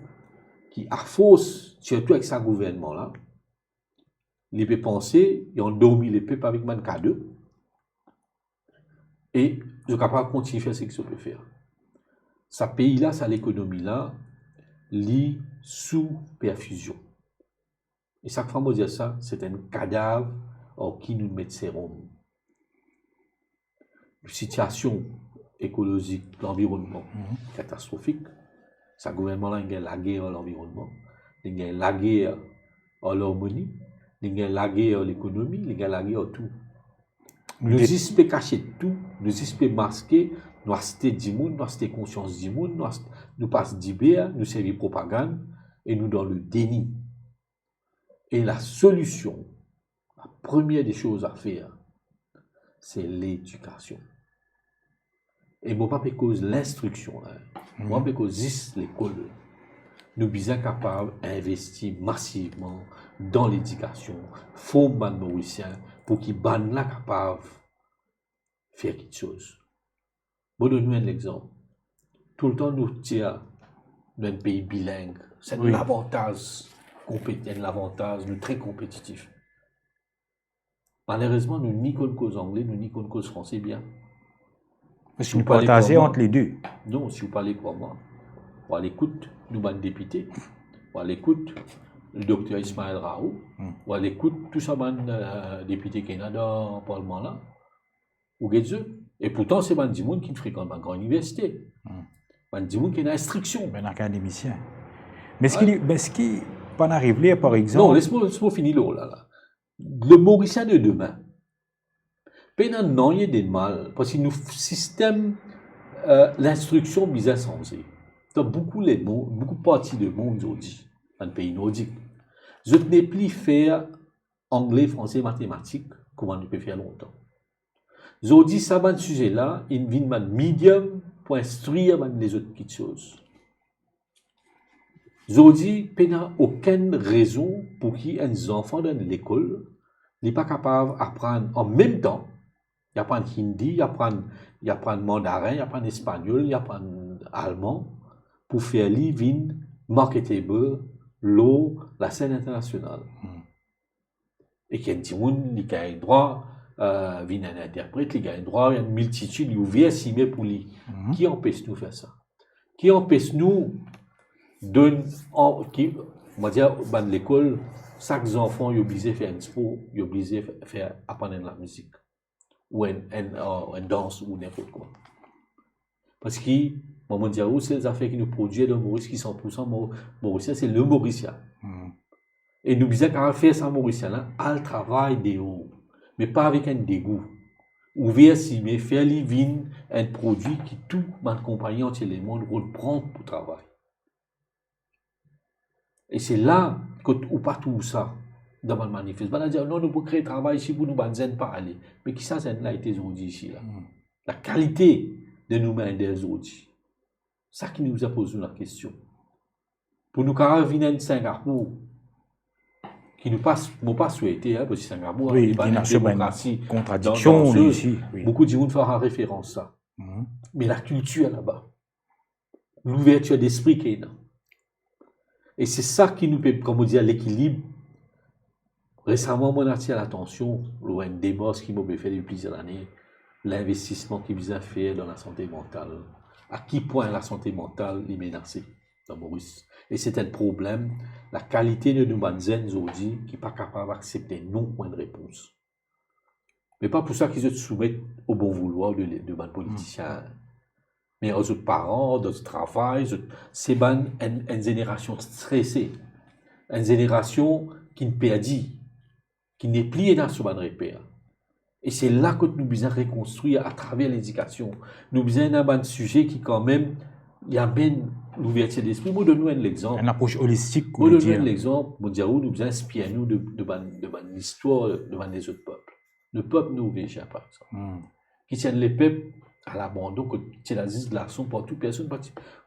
qui, à force, surtout avec ce gouvernement-là, les peuples pensaient, ils ont dormi les peuples avec un cadeau, et ils sont capables de continuer à faire ce qu'ils peuvent faire. Ce pays-là, l'économie-là, lit sous perfusion. Et chaque fois que je dis ça, c'est un cadavre qui nous met sérum. Une situation écologique, l'environnement catastrophique. Ce gouvernement-là, il y a la guerre à l'environnement, il y a la guerre à l'harmonie, il y a la guerre à l'économie, il y a la guerre à tout. Nous espérons cacher tout, nous espérons masquer, nous acheter du monde, nous acheter conscience du monde, nous passons d'hiver, nous servir propagande et nous dans le déni. Et la solution, la première des choses à faire, c'est l'éducation. Et moi, pas cause l'instruction, moi, pas cause l'école. Nous sommes capables d'investir massivement dans l'éducation, former les Mauriciens pour qu'ils soient capables de faire quelque chose. Je vais donner un exemple. Tout le temps, nous tirons d'un pays bilingue. C'est l'avantage compétent, l'avantage, nous très compétitif. Malheureusement, nous n'y connaissons cause anglais, nous n'y connaissons cause français bien. Parce que nous partagez entre les deux. Non, si vous parlez quoi, moi, on à l'écoute, nous, ban députés, on à l'écoute, le docteur Ismaël Raoult, on à l'écoute, tout ça, député qui est dans le Parlement là, ou et pourtant, c'est ban Dimoun qui fréquente ma grande université. Ban Dimoun qui est une instruction. Un académicien. Mais ce qui pas arrivé, par exemple. Non, laisse-moi finir là. Le Mauricien de demain, non, il y a des mal, parce que nous système l'instruction bizarre censée. Dans beaucoup de parties du monde aujourd'hui, dans le pays nordique, je ne plus faire anglais, français, mathématiques, comme on peut faire longtemps. Je dis ça, ce sujet-là, il vient de médium pour instruire les autres petites choses. Je dis, il n'y a aucune raison pour qu'un enfant dans l'école n'est pas capable d'apprendre en même temps. Il apprend hindi, il apprend mandarin, il apprend espagnol, il apprend allemand pour faire living, marketable, l'eau, la scène internationale. Et qu'il y a des gens qui ont un droit, venir un interprète, qui ont un droit, il y a une multitude, il ouvert signé pour lui. Qui empêche nous de faire ça? Qui empêche nous de, on va dire, dans l'école, chaque enfant est obligé de faire un sport, est obligé de faire apprendre la musique. Ou une danse ou n'importe quoi. Parce que, moi, je dis, c'est les affaires qui nous produisent dans Maurice qui sont 100% Mauricien, c'est le Mauricien. Et nous disons qu'à faire ça Mauricien, là, à le travail des hauts, mais pas avec un dégoût. Ouvert si, mais faire living un produit qui tout ma compagnie entière le monde reprend pour travail. Et c'est là que, ou pas tout ça. Dans le manifeste. On va dire, non, nous pouvons créer travail ici pour nous ne pas aller. Mais qui ça, c'est là été aujourd'hui ici, là? La qualité de nous-mêmes des outils. C'est ça qui nous a posé la question. Pour nous, quand on vient de Singapour, qui nous passe, pas souhaité, parce que Singapour, Oui, il n'y a pas de démocratie. Contradiction, lui aussi. Oui. Beaucoup de gens font référence à ça. Mais la culture là-bas, l'ouverture d'esprit qu'il y a. Et c'est ça qui nous peut, comme on dit, l'équilibre. Récemment, on a attiré l'attention, le Demos qui m'a fait depuis plusieurs années, l'investissement qu'il nous a fait dans la santé mentale. À quel point la santé mentale est menacée dans Maurice. Et c'est un problème, la qualité de nos banzen aujourd'hui qui n'est pas capable d'accepter non point de réponse. Mais pas pour ça qu'ils se soumettent au bon vouloir de nos politiciens. Mais aux autres parents, d'autres travail, c'est une génération stressée, une génération qui ne perdit, qui n'est pliée dans ce ban repère. Et c'est là que nous devons reconstruire à travers l'éducation. Nous devons avoir un sujet qui quand même, il y a bien l'ouverture d'esprit. Moi, donne-nous un exemple. Une approche holistique. Moi, donne-nous un exemple. Moi, dire où nous devons inspirer nous de l'histoire de les autres peuples. Le peuple norvégien, par exemple, qui tiennent les peuples à l'abandon, que c'est la ziste glaçon partout, personne ne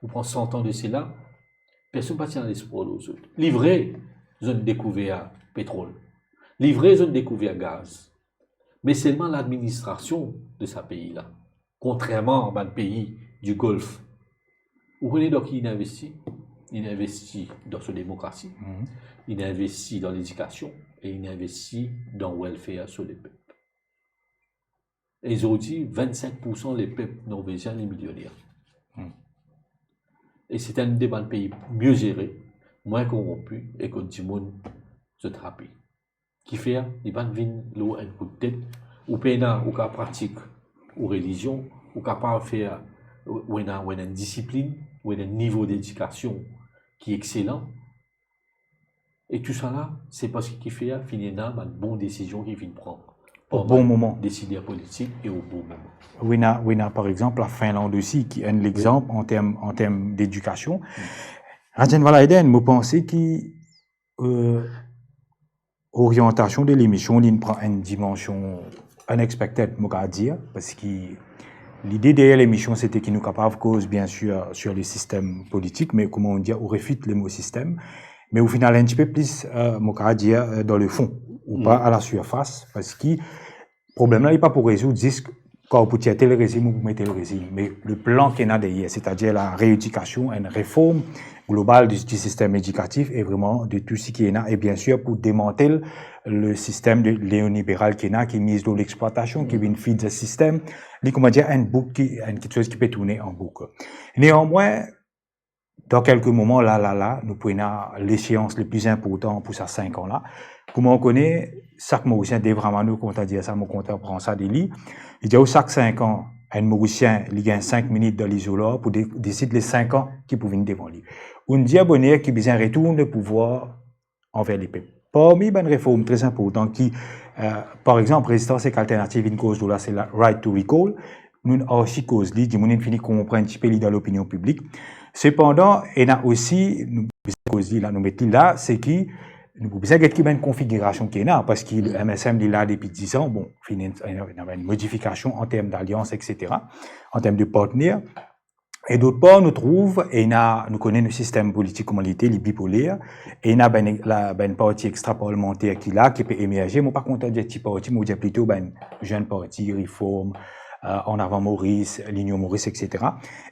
vous prend 100 ans de cela, personne ne tient l'espoir aux autres. Livré, ils ont découvert pétrole. Livré, ils ont découvert gaz. Mais seulement l'administration de ce pays-là, contrairement à un pays du Golfe. Vous connaissez donc qui il investit? Il investit dans sa démocratie, il investit dans l'éducation et il investit dans le welfare sur les peuples. Et ils ont dit 25% les peuples norvégiens, les millionnaires. Et c'est un débat de pays mieux géré, moins corrompu et que tout le monde se trappe. Qui fait, il va venir l'eau un coup de tête, ou pénal, ou qu'à pratique, ou religion, ou capable de faire, ou une discipline, ou un niveau d'éducation qui est excellent. Et tout ça là, c'est parce qu'il fait, finalement, une bonne décision qu'il vient prendre. Au bon moment. Décideur politique et au bon moment. Oui, par exemple, la Finlande aussi, qui est un exemple en termes d'éducation. Rajan Valaiden, je pense que l'orientation de l'émission prend une dimension unexpected, je dire, parce que l'idée derrière l'émission, c'était qu'il nous capable cause, bien sûr, sur le système politique, mais comment on dit, on réfute le mot système, mais au final, un petit peu plus, je dire, dans le fond, ou pas à la surface, parce que le problème là, il n'est pas pour résoudre, quand vous tirez le régime ou vous mettez le régime, mais le plan qu'il y a derrière, c'est-à-dire la rééducation, une réforme globale du système éducatif et vraiment de tout ce qui est là, et bien sûr pour démanteler le système néolibéral qui est là, qui mise dans l'exploitation, qui vient feed le système, comment dire, quelque chose qui peut tourner en boucle. Néanmoins, dans quelques moments, nous prenons l'échéance le plus important pour ces 5 ans-là. Comme on connaît, chaque Mauricien, dès vraiment nous, quand on dit ça, mon compteur prend ça des lits. Il dit au chaque 5 ans, un Mauricien, il gagne 5 minutes dans l'isoloir pour décider les 5 ans qui peuvent venir devant lui. On dit abonné qui besoin retourne le pouvoir envers les peuples. Parmi une réforme très importante qui, par exemple, résistance et alternative, une cause de là, c'est la right to recall. Nous avons aussi cause li, du monde fini comprendre un petit peu dans l'opinion publique. Cependant, il y a aussi, nous mettons là, c'est qui, nous avons besoin d'une configuration qui est là, parce que le MSM est là depuis 10 ans, bon, il y a une modification en termes d'alliance, etc., en termes de partenaires. Et d'autre part, nous trouvons, et nous connaissons le système politique comme il était, les bipolaires, et il y a une partie extra-parlementaire qui est là, qui peut émerger. Moi, par contre, je dis petit parti, moi, je dis plutôt une jeune parti, réforme, en avant Maurice, l'Union Maurice, etc.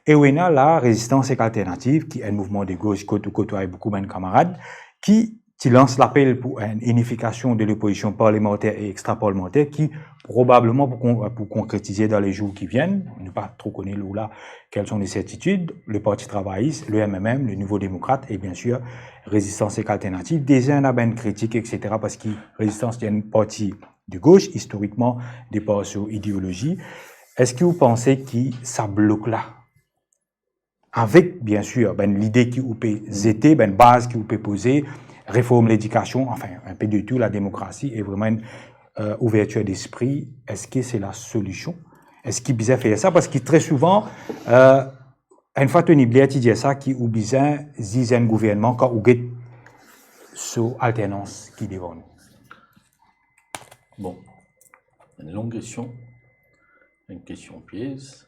Et on a la résistance alternative, qui est un mouvement de gauche, côtoie avec beaucoup de camarades, qui lance l'appel pour une unification de l'opposition parlementaire et extra-parlementaire, qui probablement pour concrétiser dans les jours qui viennent, on ne pas trop connaître là quelles sont les certitudes, le Parti travailliste, le MMM, le Nouveau démocrate et bien sûr résistance alternative. Déjà, on a une critique, etc. parce que résistance est une partie de gauche, historiquement, départ sur idéologie. Est-ce que vous pensez que ça bloque là? Avec, bien sûr, l'idée qui vous peut zéter, base qui vous peut poser, réforme l'éducation, enfin, un peu de tout, la démocratie et vraiment une ouverture d'esprit. Est-ce que c'est la solution? Est-ce qu'il besoin faire ça? Parce que très souvent, une fois Tony Blair dit ça, qui ou besoin disait un gouvernement quand ou get sur alternance qui devant nous. Bon, une longue question, une question piège.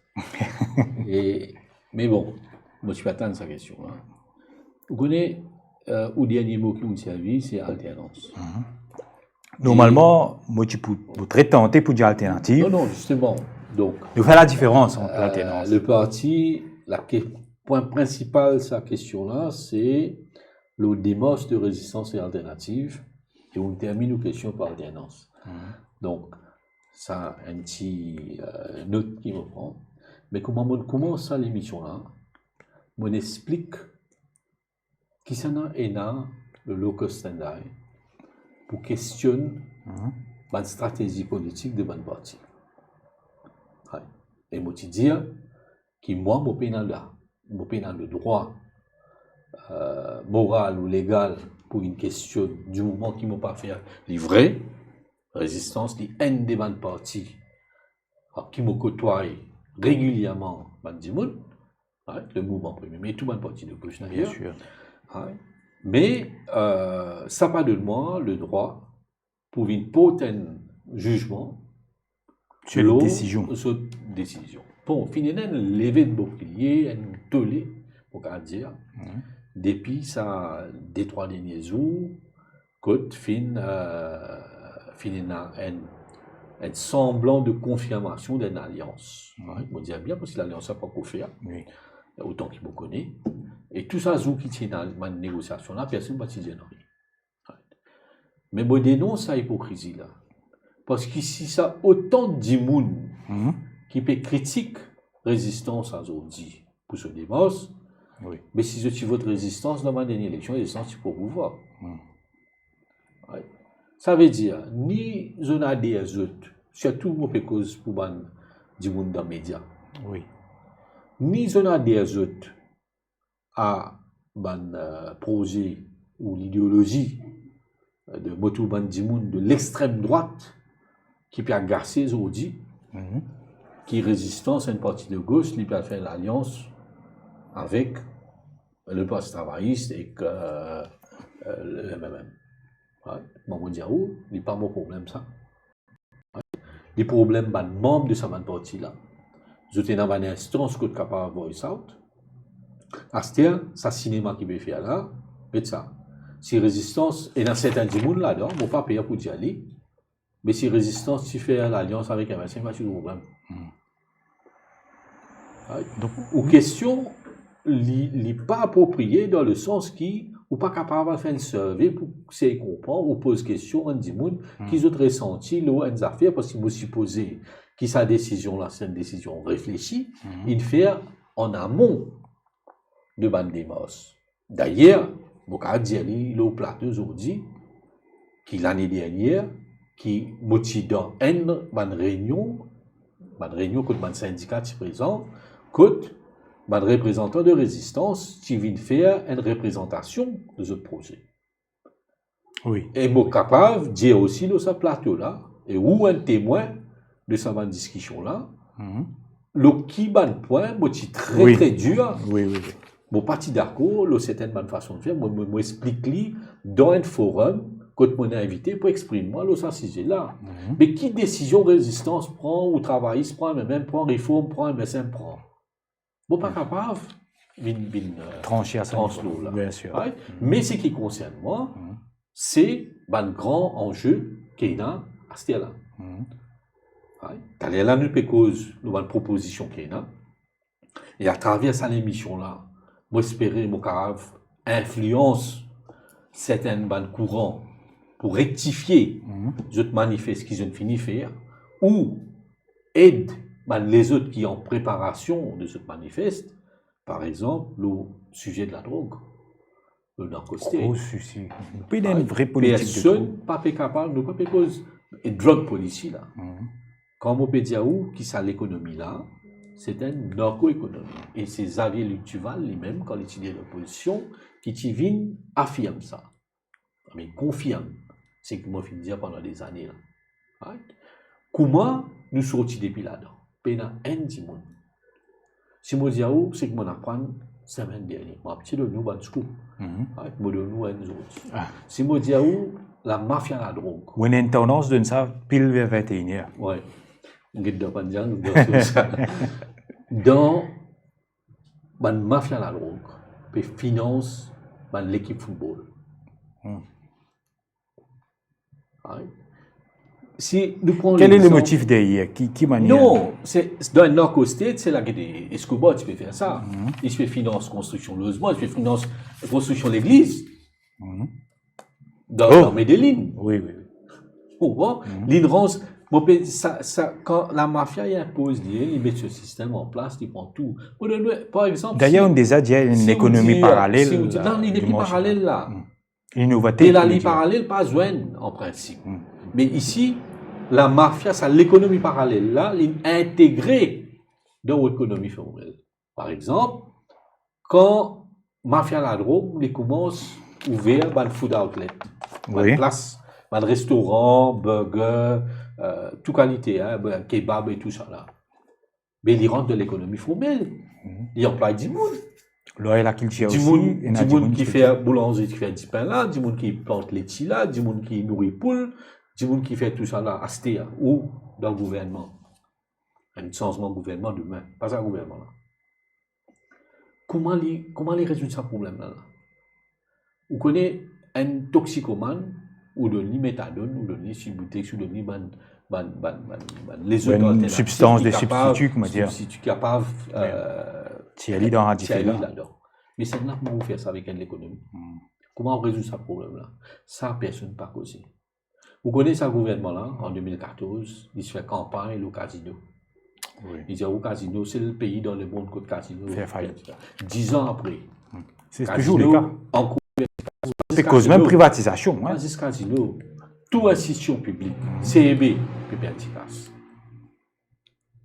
Mais bon, moi je suis pas atteindre sa question. Hein. Vous connaissez au dernier mot qui nous servi, c'est alternance. Normalement, moi, tu peux très tenter pour dire alternative. Non, justement. Donc, nous faire la différence entre l'alternance. Le parti, point principal de sa question-là, c'est le démos de résistance et alternative. Et on termine nos questions par alternance. Donc, ça, un petit note qui me prend. Mais comment on commence l'émission-là, on explique qui s'en a le low-cost standard pour questionner la stratégie politique de mon parti. Et moi, je dis que moi, je suis dans le droit moral ou légal pour une question du moment qui ne m'a pas fait livrer, résistance, qui haine des bandes partis, qui me côtoie régulièrement, le mouvement premier, mais tout le parti de gauche d'ailleurs. Bien sûr. Mais ça n'a pas de moi le droit pour une potente jugement sur les décisions. Bon, finalement, lever de bouclier, un tollé, pour dire, depuis ça, des 3 derniers jours, côte finalement, un semblant de confirmation d'une alliance. Je dis bien parce que l'alliance n'a pas qu'au faire, autant qu'il me connaît. Et tout ça, qui tient dans ma négociation là, personne ne va se dire non. Mais je dénonce cette hypocrisie là. Parce qu'ici, ça autant de gens qui peut critiquer résistance à aujourd'hui pour ce débat, mais si je suis votre résistance dans ma dernière élection, résistance pour pouvoir. Ça veut dire, ni je n'ai des autres, surtout moi, cause pour du monde dans les médias. Ni je n'ai des autres à projet ou l'idéologie de Motouban Dimoun de l'extrême droite qui peut agacer aujourd'hui, qui résistance à une partie de gauche, qui peut faire l'alliance avec le Parti travailliste et le MMM. Maman Diaou, il n'y a pas mon problème ça. Les problèmes des membres de cette partie-là. Je suis dans une instance qui est capable de voice out. C'est ça cinéma qui peut faire là, et ça. Si résistance, et dans certains gens là-dedans, on ne peut pas payer pour y aller, mais si résistance, tu fais l'alliance avec un médecin, pas de problème. Donc, aux questions, n'est pas approprié dans le sens qui, ou pas capable de faire une survey pour s'y comprendre, ou pose question à des gens qui ont ressenti l'eau affaires, parce qu'ils m'ont supposé que sa décision là, c'est une décision réfléchie, il fait en amont de Bandemos. D'ailleurs, je dire le plateau aujourd'hui, qui l'année dernière, qui motive dans une réunion que le syndicat est présent, que le représentant de résistance qui vient faire une représentation de ce projet. Et je suis capable de dire aussi dans ce plateau-là, et où un témoin de cette discussion-là, le qui ban point, c'est très dur. Mon parti d'accord, c'est une bonne façon de faire. Moi, explique dans un forum, quand on est invité pour exprimer moi, ça sujet-là. Mais qui décision résistance prend, ou travailliste prend, même prend, réforme prend, MSM prend. Bon, pas capable trancher à ça. Là. Bien sûr. Mais ce qui concerne moi, c'est un grand enjeu qui est là, à ce là. Là, nous peut cause une proposition qui est là. Et à travers cette émission-là, moi, j'espérais mon carave influence certains courants pour rectifier les autres manifestes qu'ils ont fini de faire, ou aide les autres qui sont en préparation de ce manifeste, par exemple, le sujet de la drogue, le narcotique. Gros souci. Puis il y a une vraie politique. Personne pas capable, nous pas cause et drug policy là. Quand on peut dire qui ça l'économie là, c'est une narco-économie. Et c'est Xavier Lutuval lui-même, quand il étudie l'opposition, qui vient affirme ça. Mais il confirme. C'est que moi je dire pendant des années là. Comment nous sortis depuis là-dedans? Pena un dimon. Si moi dis c'est que mon apprend semaine dernière. Moi petit de nous ban scoop. Moi de nous un autres. Si moi dis la mafia la drogue. Ou une intendance de ça pile vers 21h. Ouais. On get dans Panjang, dans ça. Dans la mafia la drogue, puis finance l'équipe football. Mm. Right? Si nous prenons Quel est le l'exemple- motif derrière? Qui manière? Non, dans le Nord-State, c'est là que des Escobar, tu peux faire ça. Il se fait finance construction de logement, il se fait finance construction d'église. Dans Medellin. Oui, oui, oui. Bon, l'ignorance, quand la mafia y impose, ils mettent ce système en place, ils prennent tout. Par exemple, D'ailleurs, on déjà dit une si économie on dit, parallèle. si on dit, dans du l'économie marché. parallèle là, Innovative. et la tu veux ligne dire. parallèle, pas besoin en principe. Mais ici, la mafia, ça l'économie parallèle là, intégrée dans l'économie formelle. Par exemple, quand mafia la drogue, ils commencent à ouvrir un food outlet, Oui. une place, un restaurant, burger, toute qualité, hein, kebab et tout ça là. Mais ils rentrent dans l'économie formelle. Ils emploient du monde. Là, la culture Du aussi. monde, il y en a du monde qui fait. fait boulangerie, qui fait du pain là, du monde qui plante les petits là, du monde qui nourrit poule, du monde qui fait tout ça là, à Stéa, ou dans le gouvernement. Un changement de gouvernement demain, pas un gouvernement là. Comment les résoudre ce problème-là? Vous connaissez un toxicomane, ou de méthadone, ou de subutex, ou de les autres Une alternatives substance qui de capables- substitut, comment dire. substitut capable, Tu es dans la c'est aller différence. là-dedans. Mais c'est là comment on fait ça avec l'économie. Comment on résout ce problème-là? Ça, personne n'a pas causé. Vous connaissez ce gouvernement-là, en 2014, il se fait campagne au casino. Oui. Il dit au casino, c'est le pays dans le monde que le casino Fait faillite. 10 ans après. C'est Casino, toujours le cas. en cours. C'est cause même privatisation. Hein. Oasis Casino, toute institution publique, CEB, peut perdre casse.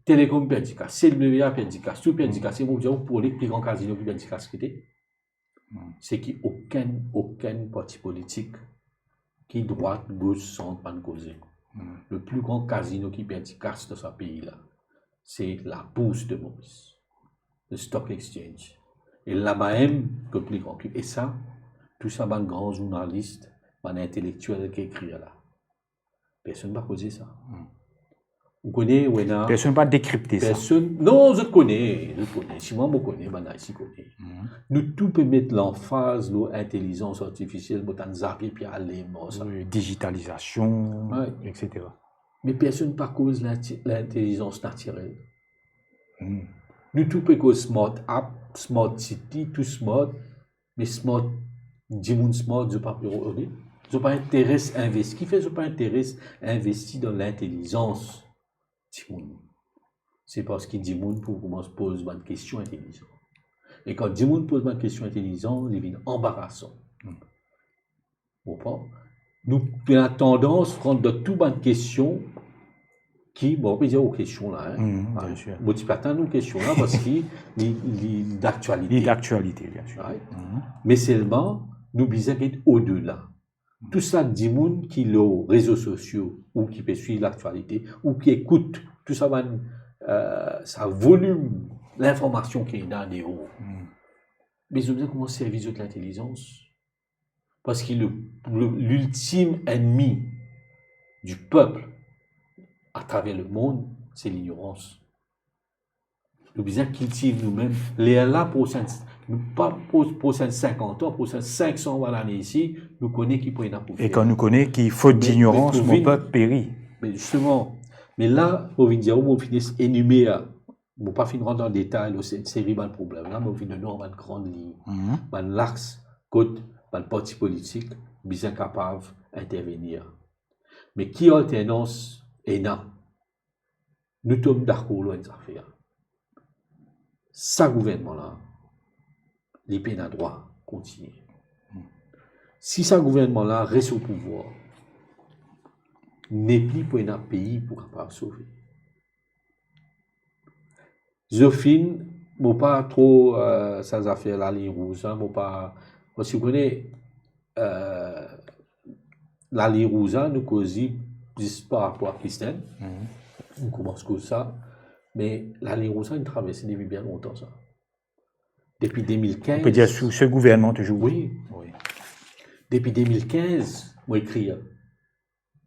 Télécom perd du casse, CWA perd du casse, tout perd du casse. C'est mon dire pour les plus grands casinos qui perdent du casse, c'est qu'il n'y a aucun parti politique qui droite, gauche, centre, pas de causer. Le plus grand casino qui perd du casse dans ce pays-là, c'est la bourse de Maurice, le stock exchange. Et là-bas même, que plus grand. Et ça, tout ça, un grand journaliste, un intellectuel qui écrit là. Personne ne va causer ça. Vous connaissez, Wena? Personne ne va décrypter ça. Personne. Non, je connais. Si moi, je connais, je connais. Nous, tout peut mettre l'emphase, l'intelligence artificielle, Zapier, puis aller, ça. Oui, digitalisation, Ouais. etc. Mais personne ne cause l'intelligence naturelle. Nous, tout peut cause smart app, smart city, tout smart, mais smart, du monde smart, je ne pas priorité. Je pas intérêt à investir. Qui fait je pas intérêt à investir dans l'intelligence du monde? C'est parce qu'il dit monde pour commencer à poser une question intelligente. Et quand du monde pose une question intelligente, il devient embarrassant. Bon, nous avons tendance à prendre de toutes les questions qui, bon, on peut dire aux questions là. Bien sûr. Bon, tu peux attendre aux questions là parce qu'il est d'actualité. Il est d'actualité, bien sûr. Right? Mais seulement, nous disons qu'il est au-delà. Tout ça, du monde qui est aux réseaux sociaux ou qui peut suivre l'actualité ou qui écoute, tout ça, ça volume l'information qui est dans des hauts. Mais je veux dire comment servir de l'intelligence. Parce que l'ultime ennemi du peuple à travers le monde, c'est l'ignorance. Nous devons cultiver nous-mêmes. Les là, pas pour 50 ans, pour 500 l'année ici, nous connaissons qui peut y avoir. Et quand nous connaissons qu'il faut d'ignorance, mon peuple périt. Mais justement, mais là, on vient dire, on finit énumérer, on ne va pas finir dans le détail, c'est une série de problèmes. Là, on vient de nous en une grande ligne. L'axe, côté, le parti politique, bien capable d'intervenir. Mais qui alternance est là? Nous sommes d'accord loin des affaires. Ça gouvernement-là, les peines à droit continuent. Si ce gouvernement-là reste au pouvoir, n'est plus pour un pays pour capable sauver. Zofine, je ne pas trop ces affaires la ligne rouge, hein, pas. Parce que vous connaissez la ligne rouge, nous causons par rapport à Christine. On commence comme ça. Mais la ligne rouge, elle traverse depuis bien longtemps, ça. Depuis 2015. On peut dire sous ce gouvernement toujours. Oui. Depuis 2015, moi écrit.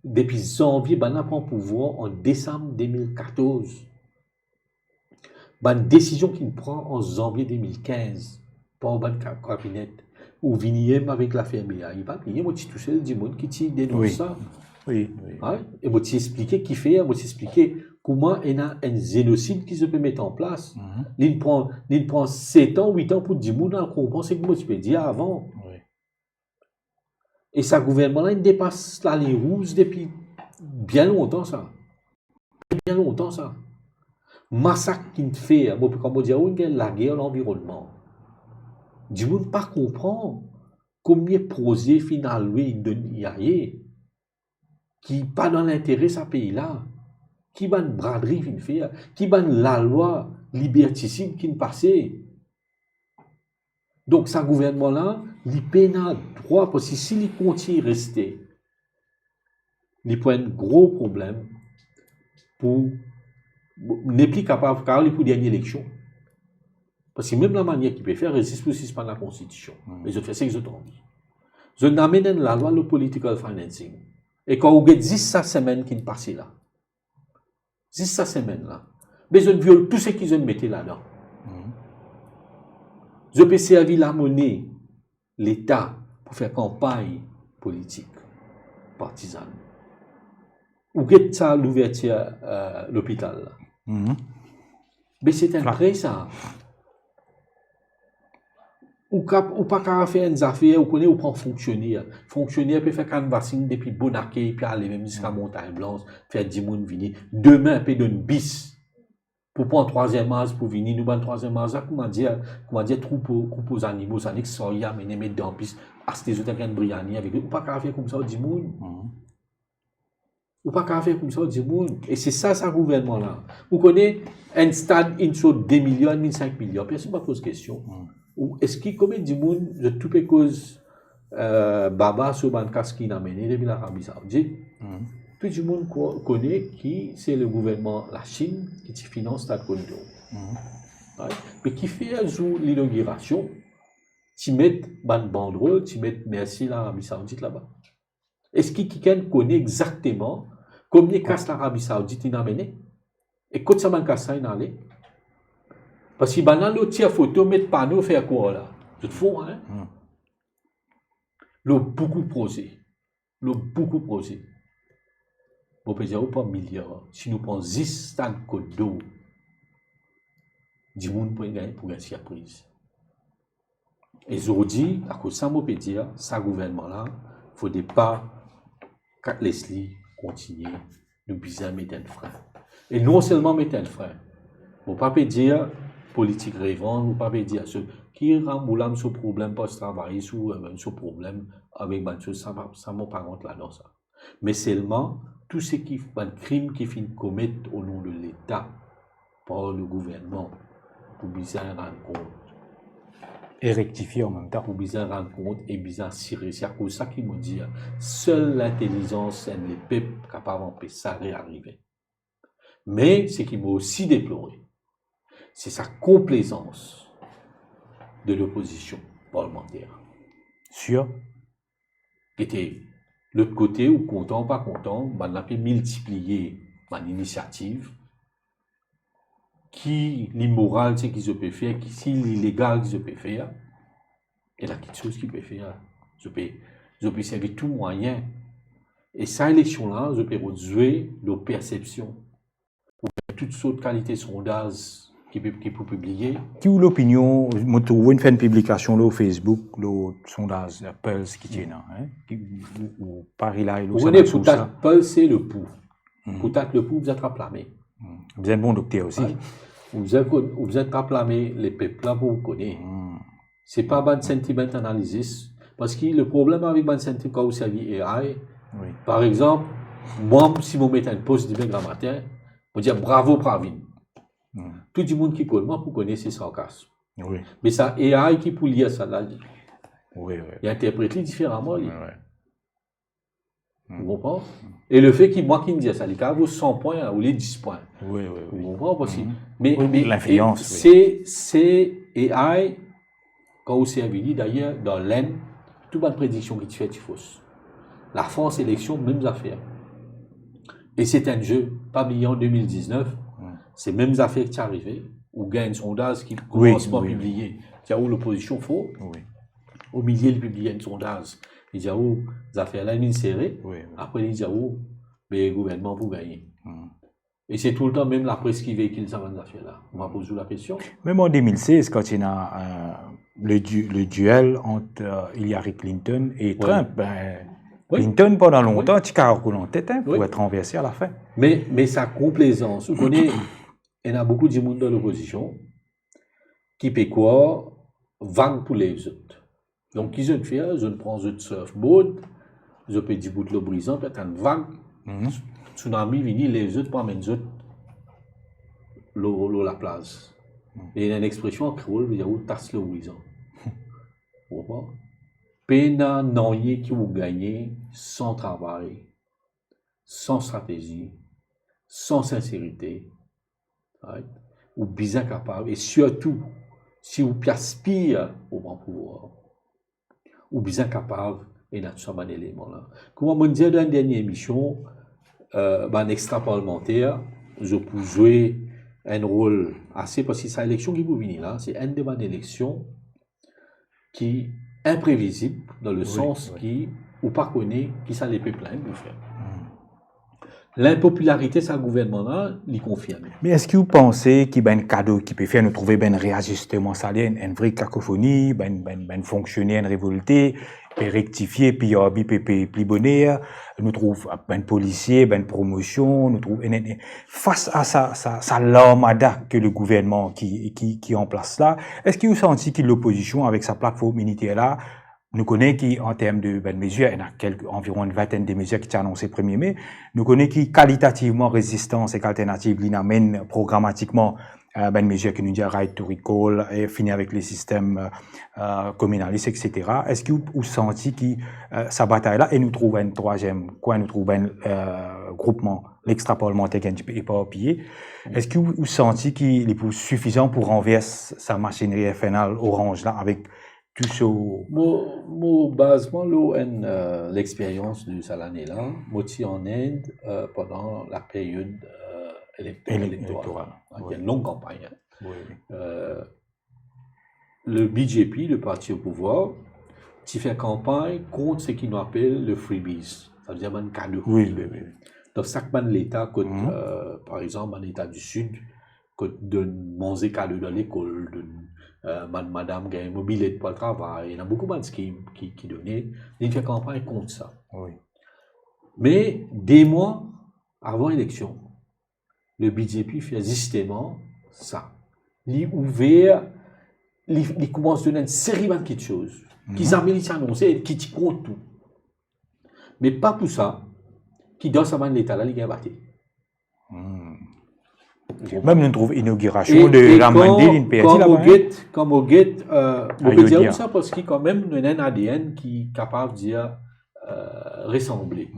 Depuis janvier, on prend pouvoir en décembre 2014. Une décision qu'il prend en janvier 2015, pas au cabinet. ou venir avec la FMA. Il va venir, moi, tu touches le monde qui dénonce Oui. ça. Oui. Hein? Et moi, tu expliquer qui fait, moi, tu expliquer comment il y a un génocide qui se peut mettre en place. Il prend 7 ans, 8 ans pour dire, moi, on comprend ce que moi, tu peux dire avant. Oui. Et ça, gouvernement-là, il dépasse la ligne rouge depuis bien longtemps, ça. Bien longtemps, ça. Massacre qu'il fait, comme on dit, la guerre, l'environnement. Du monde pas comprend combien de projets final il y a qui pas dans l'intérêt de ce pays-là, qui va une braderie fin faire, qui va la loi liberticide qui ne passait. Donc, ce gouvernement-là, il peine droit, parce que s'il continue à rester, il peut un gros problème pour n'est plus capable, car il pour dernière élection. Parce que même la manière qu'il peut faire, résiste pour suspendre la Constitution. Mais je fais ça exactement. Je n'amène la loi le political financing. Et quand vous avez 10 semaines qui ne passent là, 10 semaines là, mais je viole tout ce qu'ils ont mis là-dedans. Je peux servir la monnaie, l'État, pour faire campagne politique, partisane. Ou get ça l'ouverture l'hôpital là. Mais c'est un vrai ça. Ou pas qu'à faire une affaire, ou connaît ou prend fonctionnaire. Fonctionnaire peut faire canvassing depuis Bonaké, puis aller même jusqu'à Montagne Blanche, faire 10 personnes venir. Demain, peut donner bis pour prendre 3e âge pour venir, nous prendre 3e âge, comment dire, troupe aux animaux, ça n'est que ça y a, mais mettre dans piste, acheter des autres briani avec eux. Ou pas qu'à faire comme ça, 10 personnes. Ou pas qu'à faire comme ça, 10 personnes. Et c'est ça, ce gouvernement-là. Vous connaissez un stade, une chose, 2 millions, 5 millions. Personne ne pose question. Ou est-ce qu'il combien de monde de toutes les causes Baba sur Bankas qui n'a mené depuis l'Arabie Saoudite? Tout le monde connaît qui c'est le gouvernement, la Chine, qui finance Stade Kondo. Mais qui fait l'inauguration, tu mets une banderole, tu mets merci l'Arabie Saoudite là-bas. Est-ce que quelqu'un connaît exactement combien de casse l'Arabie Saoudite il a mené? Et quand ça manque ça, il a allé? Parce que maintenant, l'autre tire photo, mettre panneau, faire quoi là? C'est faux, hein? L'eau beaucoup posé. L'eau beaucoup posé. On peut dire, pas milliard. Si nous prenons 10 stades côte d'eau, 10 monde pour gagner pour gagner surprise. Et aujourd'hui, à cause de ça, on peut dire, ce gouvernement-là, il ne faudrait pas que Leslie continue, nous besoin mettre un frein. Et non seulement mettre un frein, on ne peut pas dire politique rêvante, on ne peut pas dire ce qui rend ce problème post-travail, ce problème avec ça m'a pas rentre là dans ça. Mais seulement tout ce qui un crime qui finit commettre au nom de l'État par le gouvernement pour bien rendre compte. Et rectifier en même temps. Pour bien rendre compte et bien cirer. C'est à cause de ça qu'il me dit, seule l'intelligence et les peuples capables d'empêcher ça réarriver. Mais ce qui m'a aussi déploré, c'est sa complaisance de l'opposition parlementaire. Sûr. Qui était l'autre côté, ou content ou pas content, on a pu multiplier une initiative qui l'immoral, c'est qu'ils se peut faire, qui si l'illégal, qu'ils se peut faire, et la petite chose qu'ils peuvent faire, je peux servir tout moyen. Et cette élection-là, je peux jouer nos perceptions. Toutes sortes de qualités de sondage qui peut publier. Qui ou l'opinion, moi trouve une publication là au Facebook, le sondage Pulse qui tient, hein, ou Paris là et vous voyez, peut-être Pulse c'est le pouls. Peut-être le pouls vous êtes rappelé. Vous êtes bon docteur aussi. Ouais. Vous êtes rappelé les peuples là pour vous connaître. C'est pas bon sentiment analysis parce que le problème avec bon sentiment quand vous savez AI, par exemple, moi si vous mettez un post demain grand matin, vous dire bravo Pravin. Tout le monde qui connaît, moi, pour connaître c'est sarcasme. Oui. Mais ça, AI qui pour lire ça là, oui. il interprète différemment. Vous comprenez? Et le fait qu'il moi qui me dit ça, il y a 100 points ou les 10 points. Oui. Vous comprenez? Parce que, mais l'influence. C'est AI, quand vous servez d'ailleurs, dans l'Inde, toute bonne prédiction qui fait, c'est fausse. La France élection, même affaire. Et c'est un jeu, pas brillant en 2019. C'est mêmes affaires qui sont arrivées, où gagne un sondage qui commence pas à publier. C'est où l'opposition faux. Oui. Au milieu, il publie un sondage. Il dit, oh, les affaires là, ils serrées. Oui. Après, il dit, oh, mais le gouvernement pour gagner. Et c'est tout le temps même la presse qui véhicule ça, ces affaires-là. On va poser la question. Même en 2016, quand il y a le duel entre Hillary Clinton et Trump, Clinton, pendant longtemps, tu as roulé en tête pour être renversé à la fin. Mais sa complaisance, vous connaissez, il y a beaucoup de monde dans l'opposition qui peut quoi, vendre pour les autres. Donc, ils ont fait, je prends un surfboard, je peux dire bout de l'eau brisant, peut-être un vague, tsunami vini, les autres prennent les autres, l'eau la place. Et il y a une expression en créole, il y a où tasse l'eau brisant. Vous voyez? Pena n'ayez qui vous gagnez sans travail, sans stratégie, sans sincérité, right? Ou bien capable, et surtout, si vous aspirez au bon pouvoir, ou bien capable, et là, tout ça, un élément là. Comme on me disait dans la dernière émission, un extra parlementaire, je peux jouer un rôle assez, parce que c'est l'élection qui vous venir là, c'est une de mes élections qui est imprévisible, dans le sens qui, ou pas connaît, qui ça les peut plaindre pour faire. L'impopularité de ce gouvernement-là, il confirme. Mais est-ce que vous pensez qu'il y a un cadeau qui peut faire nous trouver un réajustement salaire, une vraie cacophonie, un fonctionnaire, une révolté, peut rectifier, puis il peut plus bonheur, nous trouve un policier, une promotion, nous trouve face à ça l'armada que le gouvernement qui est en place là, est-ce que vous sentez que l'opposition avec sa plateforme militaire là, nous connaissons qu'en termes de mesures, il y a environ une vingtaine de mesures qui sont annoncées le 1er mai. Nous connaissons qui qualitativement résistance et alternative, l'amène programmatiquement mesures qui nous disent right to recall et finir avec les systèmes communalistes, etc. Est-ce que vous sentez que sa bataille là et nous trouvons un troisième coin, nous trouvons un groupement, l'extra-parlementaire qui est un petit peu éparpillé. Est-ce que vous sentez qu'il est suffisant pour renverser sa machinerie FNL orange là avec tout ça? Moi, basement, l'expérience de cette année-là, moi, je suis en Inde pendant la période électorale. Il y a une longue campagne. Le BJP, le parti au pouvoir, qui fait campagne contre ce qu'ils appellent le freebies. Ça veut dire un cadeau. Donc, chaque l'État, par exemple, en État du Sud, de manger cadeau dans l'école, madame gagne mobilette pour le travail, il y a beaucoup de schemes qui donnaient, il fait campagne contre ça. Mais des mois avant l'élection, le BJP fait justement ça. Il ouvert, il commence à donner une série de choses qui s'amènent annoncer et qui comptent tout. Mais pas pour ça, qui dans sa main l'État là, il gagne battu. Même nous trouvons inauguration de la Mandé, une PRT là-bas. Comme au guette, on peut dire ça parce qu'il y a quand même un ADN qui est capable de dire ressembler.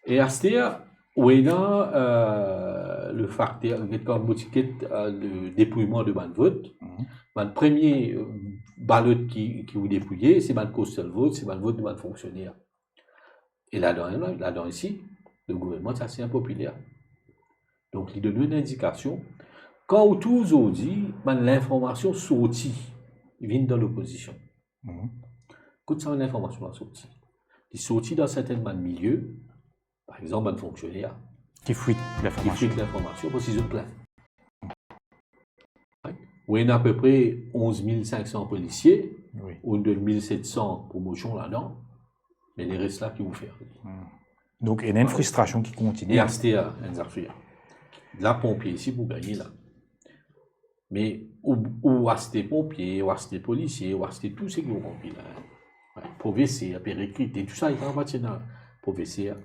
Et à ce moment, où il y a le facteur, comme le dépouillement de ban vote, le premier ballot qui vous dépouillez, c'est le postal vote, c'est le vote de ban fonctionnaire. Et là-dedans ici, le gouvernement est assez impopulaire. Donc, il donne une indication. Quand tous ont dit, l'information sortie, il vient dans l'opposition. Quand ça, l'information sortie. Il sortit dans certains milieux, par exemple, un fonctionnaire. Qui fuit l'information. Qui fuit l'information parce qu'ils ont plein. Où il y a à peu près 11 500 policiers, ou 2 700 promotions là-dedans, mais les restes là qui vous font. Donc, il y a une frustration qui continue. Et à ce moment-là, la pompier ici pour gagner là. Mais ou acheter pompiers, ou acheter policiers, ou acheter tous ces gros pompiers là. Professeur, péricrité, tout ça est en bas de professeur.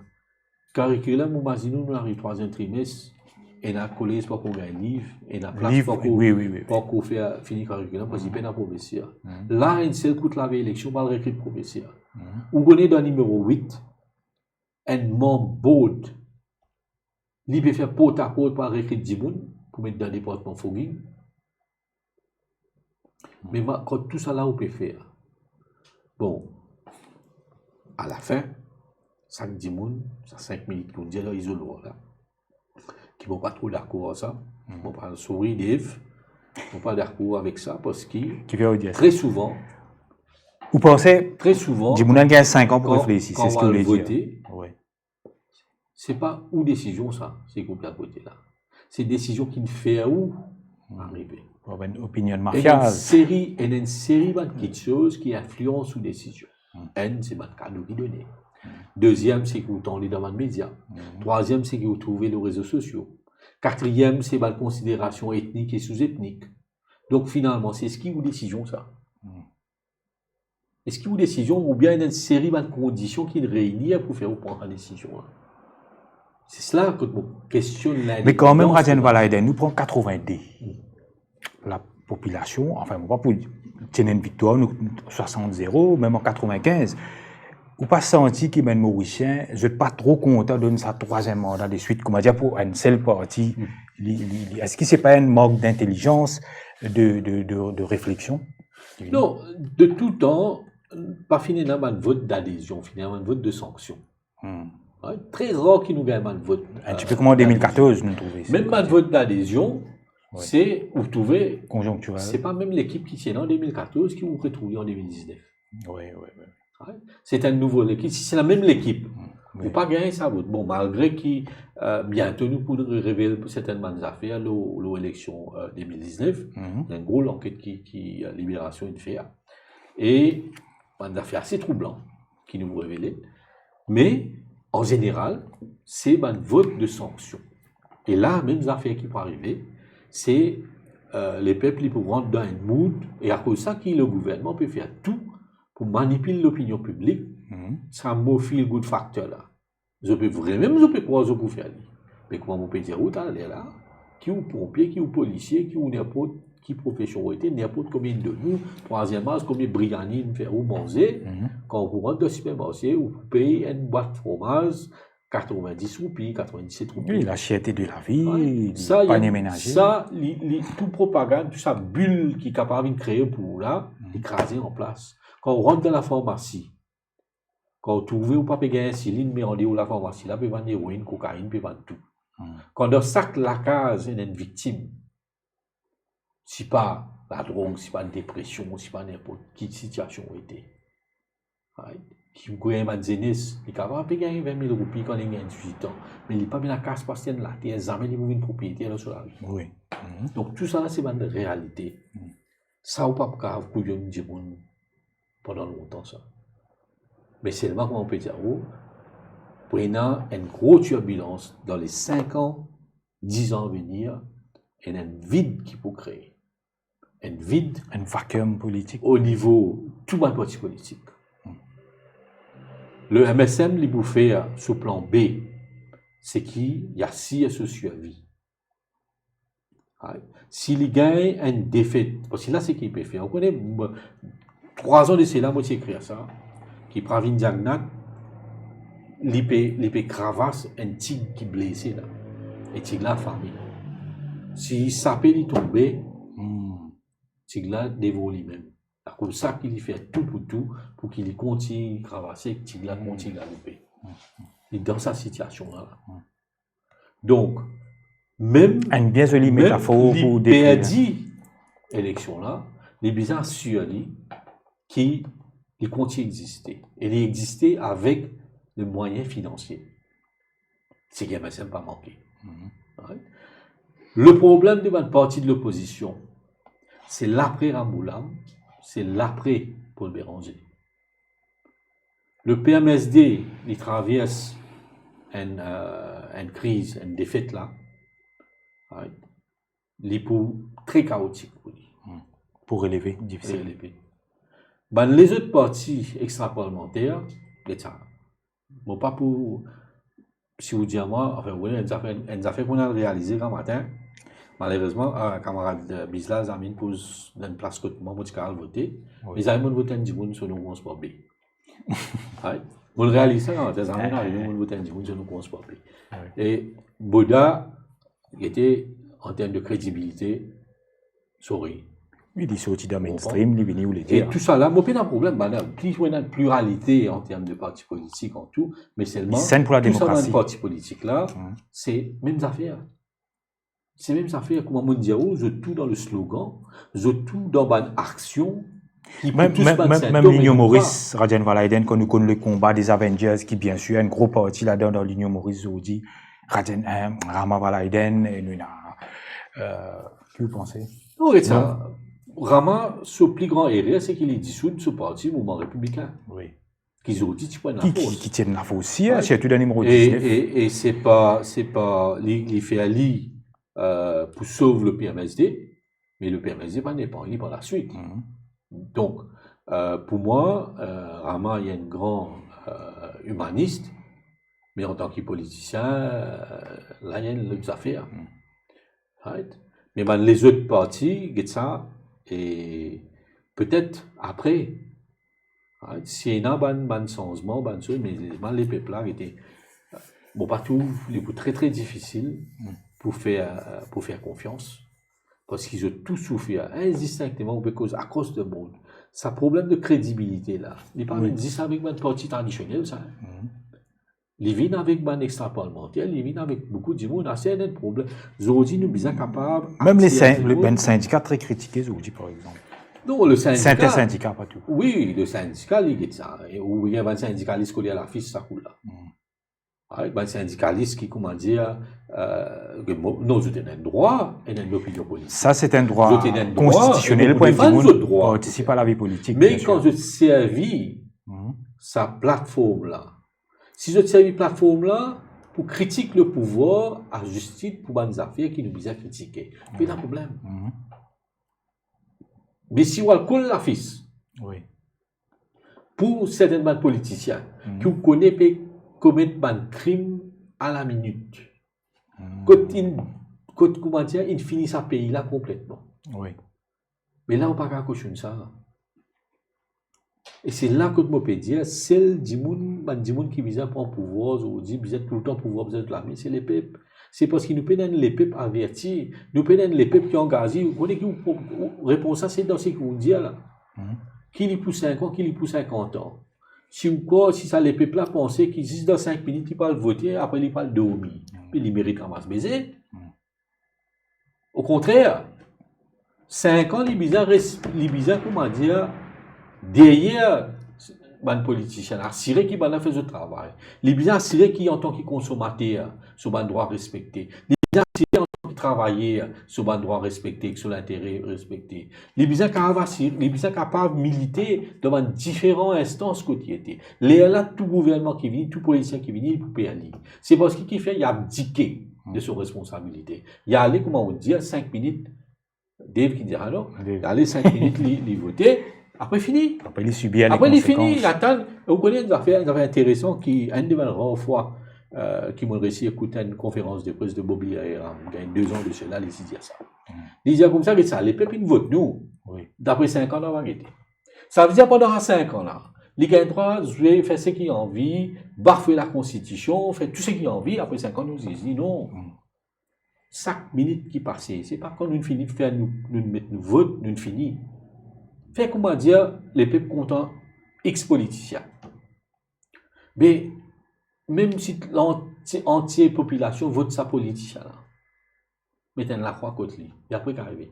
Curriculum, nous imaginons nous arrive 3e trimestre, et dans le collège pour qu'on gagne livre, et dans la place pour qu'on fait finir curriculum, parce qu'il y a un professeur. Là, une seule coûte la élection, par le recruter professeur. Vous connaissez dans le numéro 8, un membre board. Il peut faire porte à porte par recruter 10 personnes pour mettre dans le département fogging. Mais quand tout ça là, on peut faire. Bon, à la fin, 5 10 personnes, ça 5 minutes pour dire là, ils ont là. Qui ne vont pas trop d'accord avec ça. Ils ne vont pas sourire, Dave. Ils ne vont pas d'accord avec ça parce que très souvent, Vous pensez, Très souvent, du monde a 5 ans pour quand réfléchir, c'est ce on que vous va voulez dire. voter, Ouais. c'est pas une décision, ça, c'est qu'on peut voter là. C'est une décision qui ne fait à où arriver. Une opinion de Il y a mafia. une série de petites choses qui influencent les décisions. Un, c'est le cadeau qui donné. Deuxième, c'est que vous tombez dans les médias. Troisième, c'est que vous trouvez les réseaux sociaux. Quatrième, c'est la considération ethnique et sous-ethnique. Donc finalement, c'est ce qui vous décision, ça. Est-ce que vous décision ou bien une série de conditions qui réunissent pour faire prendre une décision. C'est cela que je questionne là. Mais quand même, Radian Valaiden nous prend 90. La population, enfin, on va pas pour tenir une victoire, nous 60-0, même en 95. Ou pas senti qu'il mène Mauricien, je ne suis pas trop content de sa troisième mandat de suite, comment dire, pour une seule partie. Est-ce que ce n'est pas un manque d'intelligence, de réflexion? Non, de tout temps, pas finalement un vote d'adhésion, finalement un vote de sanction. Ouais, très rare qu'il nous gagne un vote. Un petit peu comme en 2014, nous trouvons. Même un vote d'adhésion, c'est, vous trouvez, conjoncturel. C'est pas même l'équipe qui tient en 2014 qui vous retrouve en 2019. Oui. Ouais. C'est un nouveau équipe, si c'est la même équipe, vous pas gagner ça vote. Bon, malgré qu'il bientôt nous pourrons révéler certaines affaires l'élection 2019, il y a une grosse enquête qui Libération est fait. Et des affaires assez troublantes qui nous révèlent. Mais en général, c'est un vote de sanction. Et là, même les affaires qui peuvent arriver, c'est les peuples qui peuvent rentrer dans un mood, et à cause de ça, le gouvernement peut faire tout pour manipuler l'opinion publique. C'est un mot feel good factor là. Je peux vraiment, je peux croire, je peux faire. Mais comment on peut dire, où t'as là, qui ou pompier, qui ou policier, qui ou n'importe qui profession était, n'importe combien de nous, troisième âge, combien de briganines faire ou manger, quand vous rentrez dans le supermarché, vous payez une boîte de fromage, 90 roupies, 97 roupies. Oui, la cherté de la vie, ça, panier ménager. Ça, tout propagande, tout ça, bulle qui est capable de créer pour là, écraser en place. Quand on rentre dans la pharmacie, quand vous trouvez ou pas payer un cylindre, mais on dit où la pharmacie, là, peut vendre héroïne, cocaïne, peut vendre tout. Quand dans sac la case, il y a une victime, si pas la drogue, si pas une dépression, si pas n'importe quelle situation était. Qui vous avez un jeunesse, il est capable de payer 20 000 roupies quand il a 18 ans, mais il n'est pas bien la casse parce qu'il là, il a jamais une propriété là sur la rue. Oui. Donc tout ça, c'est une réalité. Ça, ou pas grave, couillon du monde pendant longtemps, ça. Mais seulement, comment on peut dire, prenant une grosse turbulence dans les 5 ans, 10 ans à venir, il y a un vide qui peut créer. Un vide. Un vacuum politique. Au niveau tout le parti politique. Le MSM, il peut faire sur plan B, c'est qu'il y a 6 associés à vie. S'il gagne une défaite, parce que là, c'est qu'il peut faire. On connaît 3 ans de cela, moi, j'ai écrit ça, qui prend une diagnate, il peut cravasse un tigre qui est blessé là. Et tigre là, famille. Si ça peut lui tomber, tigre là dévore lui-même. C'est comme ça qu'il fait tout pour qu'il continue à cravasser, que tigre là continue à louper. Il est dans sa situation là. Donc, même une bien jolie métaphore pour décrire élection là, les bizarres sur lui qui continue d'exister. Et il existait avec les moyens financiers. C'est qu'il n'y a même pas manqué. Le problème de ma partie de l'opposition, c'est l'après Rambouillam, c'est l'après Paul Béranger. Le PMSD, il traverse une crise, une défaite là. Il est très chaotique pour lui. Pour relever, difficile. Les autres partis extra-parlementaires, bon, pas pour, si vous dites à moi, enfin, vous voyez, une affaire qu'on a réalisée le matin, malheureusement, un camarade Bisla, Zamine, pose dans une place que moi, je vais voter, mais Zamine vote un dimanche sur nos transports B. Vous le réalisez, Zamine arrive, vote un dimanche sur nos transports B. Et Boda, il était, en termes de crédibilité, souris. Il est sorti dans le mainstream, il est venu où les dire. Et tout ça là, moi, pas de problème, plus il y a une pluralité en termes de partis politiques en tout, mais seulement, pour la démocratie. Tout ça dans les partis politiques là, c'est mêmes affaires. C'est mêmes affaires, comme on dit, je tout dans le slogan, je tout dans l'action, Même l'Union Maurice, Rajan Valaiden, quand nous connaissons le combat des Avengers, qui bien sûr, un gros parti là-dedans dans l'Union Maurice, aujourd'hui, Rama Valaiden, et nous, que vous pensez? Oui, ça. Rama, ce plus grand erreur, c'est qu'il est dissous de ce parti, le mouvement républicain. Oui. Qu'ils ont dit, tu prends la force. Qui tiennent la force aussi, surtout dans le numéro 19. Et c'est pas, il fait ali pour sauver le PMSD, mais le PMSD n'est pas par la suite. Donc, pour moi, Rama, il y a un grand humaniste, mais en tant que politicien, là, il y a une affaire. Right? Mais les autres partis, ça, et peut-être après, right? S'il y a un changement, mais les peuples là étaient, bon, partout, les coups très très difficiles pour faire confiance, parce qu'ils ont tout souffert indistinctement à cause de monde. Ça problème de crédibilité là. Il parle de ça avec un parti traditionnel, ça. Ils viennent avec un extra-parlementaire, ils viennent avec beaucoup de monde, c'est un problème. Aujourd'hui, nous sommes capables. Même les syndicats très critiqués, aujourd'hui, par exemple. Non, le syndicat. Certains syndicats, pas tout. Oui, le syndicat, il est ça. Ou il y a un syndicaliste qui est à la fiche, ça coule là. Un syndicaliste qui, comment dire, non, je un droit et une opinion politique. Ça, c'est un droit constitutionnel pour participer à la vie politique. Mais quand je servis sa plateforme là, si je servis plateforme là, pour critiquer le pouvoir, à justice, pour des affaires qui nous visent à critiquer, il y a un problème. Mais si on colle la fiche, pour certains politiciens qui connaissent commettre un crime à la minute, comment dire, ils finissent à payer là complètement. Mais là, on ne peut pas cautionner ça. Et c'est là que je peux dire, celle du monde qui vise à prendre pouvoir, aujourd'hui, vous êtes tout le temps pouvoir, vous êtes là, mais c'est les peuples. C'est parce qu'ils nous prennent les peuples avertis, nous prennent les peuples qui ont engagé. Vous connaissez qui répond ça, c'est dans ce que vous dites là. Qui lui pousse 5 ans, qui lui pousse 50 ans. Si ça les peuples là pensaient qu'ils disent dans 5 minutes, ils parlent voter, après ils parlent dormir. Puis ils méritent ramasse baiser. Au contraire, 5 ans, les bizarres, comment dire, derrière les politiciens, assurer qu'ils vont faire ce travail. Les bizarres, assurer qu'ils, en tant que consommateurs, sur le droit respecté. Les bizarres, assurer en tant que travailleurs, sur le droit respecté, sur l'intérêt respecté. Les bizarres capables de militer devant différentes instances quotidiennes. Là, tout gouvernement qui vient, tout politicien qui vient, il peut payer. C'est parce qu'il fait, il a abdiqué de ses responsabilités. Il a allé, comment on dit, 5 minutes. Dave qui dira non, il a allé 5 minutes, il voter. Après, fini. Après, il subit les conséquences. Après, il finit, il attend. Vous connaissez une affaire intéressante qui, une des rares fois, qui m'ont réussi à écouter une conférence de presse de Bobby Aram, il y a 2 ans de cela, il dit ça. Il dit comme ça, que ça, les peuples, ils votent nous. D'après 5 ans, on va arrêter. Ça veut dire pendant 5 ans, là, les gars droit, je vais faire ce qu'ils ont envie, bafouer la Constitution, faire tout ce qu'ils ont envie, après 5 ans, nous disent non. Chaque minute qui passe, c'est pas quand nous finissons de faire, nous mettre nos votes, nous finissons. Fait comment dire, les peuples contents, ex-politiciens. Mais, même si l'entière population vote sa politicien, là, mettez la croix côté lui. Et après, qu'arrive?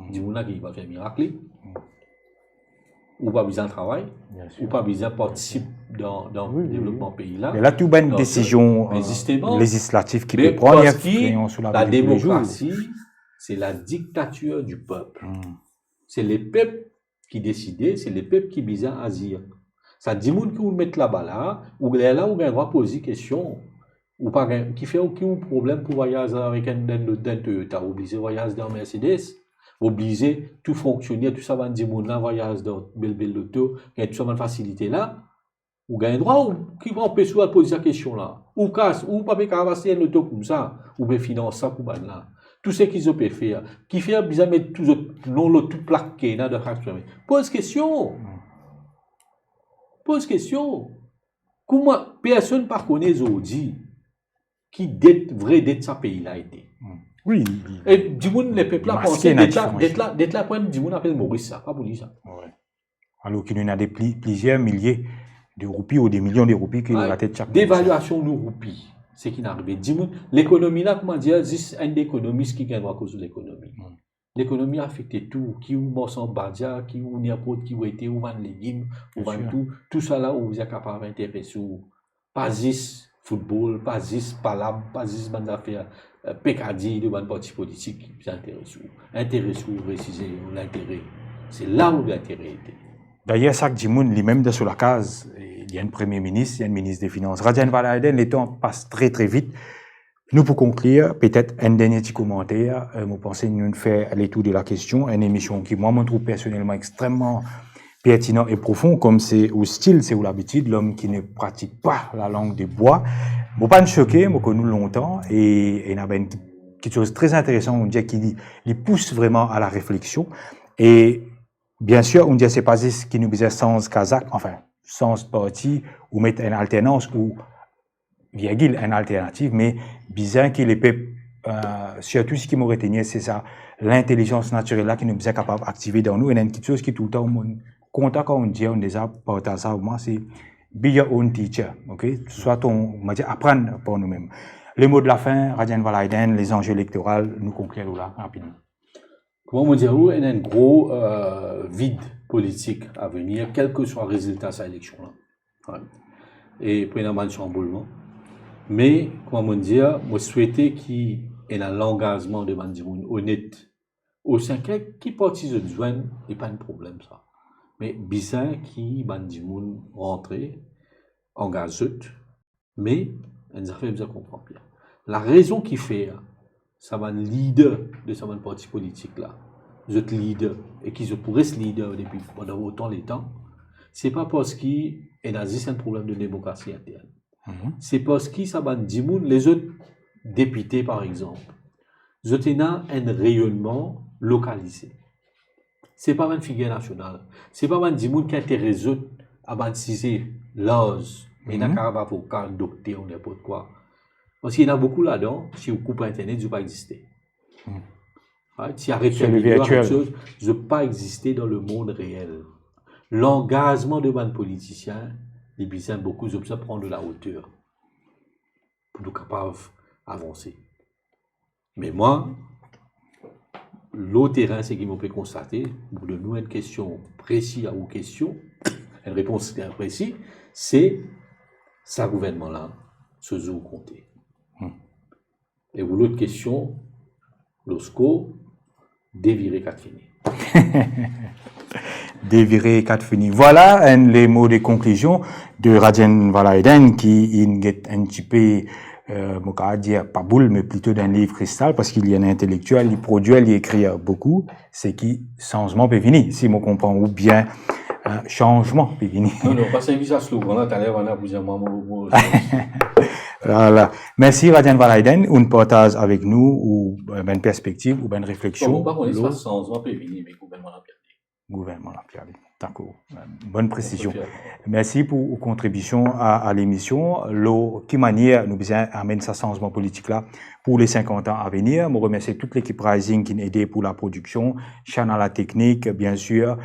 Dis-moi qu'il va faire un miracle. Ou pas besoin de travail, ou pas besoin de participer dans le développement pays là. Mais là, tout une décision législative qui peut prendre la démocratie, c'est la dictature du peuple. C'est les peuples qui décident, c'est les peuples qui visent à agir. Ça dit que vous mettez là-bas là, ou là où on va poser question, ou pas qui fait aucun problème pour voyager avec un Toyota, obligé de voyager dans Mercedes, obligé tout fonctionner, tout ça va dire là voyage dans belle l'auto, il y a tout ça de facilité là, ou gagne droit ou qui va empêcher de poser la question là, ou casse, ou pas passer un auto comme ça, ou bien financer ça pour là. Tout ce qu'ils ont pu faire, qui fait bien mettre tout non tout plaqué là de facture. Pose question. Pose question. Comment personne ne connaît aujourd'hui qui dette vrai dette sa pays là été. Oui. Et du monde les peuples là pensaient d'être là point du monde appelle Maurice ça, pas pour lui ça. Ouais. Alors qu'il y en a plusieurs milliers de roupies ou des millions de roupies qui ont la tête chaque d'évaluation de roupies. C'est qui n'arrive. L'économie là, comment dire, c'est un économiste qui gagne à cause de l'économie. L'économie a affecté tout. Qui ou morceau badia, qui ou n'importe qui ou été, ou vend légumes, ou Bien vend sûr. tout. Tout ça là où vous êtes capable d'intéresser. Pas juste football, pas juste palab, pas juste bonnes affaires. Pécadille de bonnes partis politiques qui vous intéressent. Intéressent ou préciser l'intérêt. C'est là où l'intérêt était. D'ailleurs, chaque Jimoun, lui-même de sur la case, il y a un premier ministre, il y a un ministre des Finances. Rajan Valaiden, les temps passent très très vite. Nous, pour conclure, peut-être un dernier petit commentaire. Vous pensez nous faire l'étude de la question, une émission qui, moi, me trouve personnellement extrêmement pertinent et profond, comme c'est au style, c'est ou l'habitude, l'homme qui ne pratique pas la langue des bois. Bon, pas me choquer, moi, connu longtemps, et il y a quelque chose de très intéressant, on dit qu'il pousse vraiment à la réflexion. Et bien sûr, on dit c'est pas ce qui nous disait sens kazakh, enfin, sens parti, ou mettre une alternance, ou virgule, une alternative, mais bizarre qu'il est surtout ce qui m'a retenu, c'est ça, l'intelligence naturelle là qui nous est capable d'activer dans nous, et il y a quelque chose qui tout le temps, content quand on dit, on déjà partage ça, moi, c'est be your own teacher, ok? Soit on va dire apprendre pour nous-mêmes. Les mots de la fin, Rajan Valaiden, les enjeux électoraux, nous conclure là, rapidement. Comment me dire, il y a un gros vide politique à venir, quel que soit le résultat de cette élection-là. Ouais. Et pour un chamboulement. Mais, comment me dire, je souhaitais qu'il y ait un engagement de Bandimoun honnête. Au 5 qui partise de joindre, il n'y a pas de problème, ça. Mais bizarre qui Bandimoun rentrer, engagé, mais, ils ont fait bien comprendre bien. La raison qui fait, ça va un leader de ce parti politique là, vous êtes leader et qui se pourrait se leader depuis pendant autant de temps, c'est pas parce qu'il y a un problème de démocratie interne. C'est parce qu'il ça va dire les autres députés par exemple, ils ont un rayonnement localisé. C'est pas une figure nationale. C'est pas un dire qui intéresse à baptiser l'os et n'a qu'à avocat, docteur ou n'importe quoi. Parce qu'il y en a beaucoup là-dedans, si vous coupez Internet, ils ne vont pas exister. Si arrêtez le virtuel, ils ne vont pas exister dans le monde réel. L'engagement de ban politicien, les bisins, beaucoup de prendre de la hauteur pour nous capables d'avancer. Mais moi, l'autre terrain, c'est qu'ils m'ont fait constater, pour de nous une question précise à vos questions, une réponse précise, c'est ce gouvernement-là, ce jour compté. Et pour l'autre question, l'OSCO, dévirer 4 finis. Dévirer 4 finis. Voilà les mots de conclusion de Rajan Valaiden qui est un petit peu, dire pas boule, mais plutôt d'un livre cristal parce qu'il y a un intellectuel, il produit, il écrit beaucoup, c'est qui changement peut venir, si on comprend, ou bien changement peut venir. Non, parce que c'est un slogan, là, t'as l'air, on a plusieurs moments. Voilà. Merci Rajan Valaiden, on partage avec nous ou une perspective ou une réflexion. Par contre, l'espace changement peut venir, mais le gouvernement l'a perdu. Gouvernement l'a perdu. D'accord. Bonne précision. Merci pour vos contributions à l'émission. Qui manière nous amène ce changement politique là pour les 50 ans à venir. Je remercie toute l'équipe Rising qui m'a aidé pour la production, Chana la technique, bien sûr,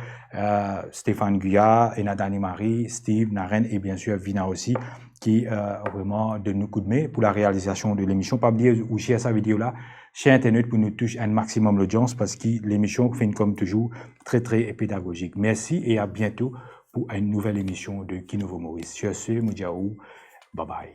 Stéphane Guyard, Enadani Marie, Steve, Naren et bien sûr Vina aussi qui vraiment donne nous coup de main pour la réalisation de l'émission. Pas oublier ou share sa vidéo là chez Internet pour nous toucher un maximum l'audience parce que l'émission fait comme toujours très très pédagogique. Merci et à bientôt pour une nouvelle émission de Qui Nouveau Maurice. Sur ce, Moudiaou, bye bye.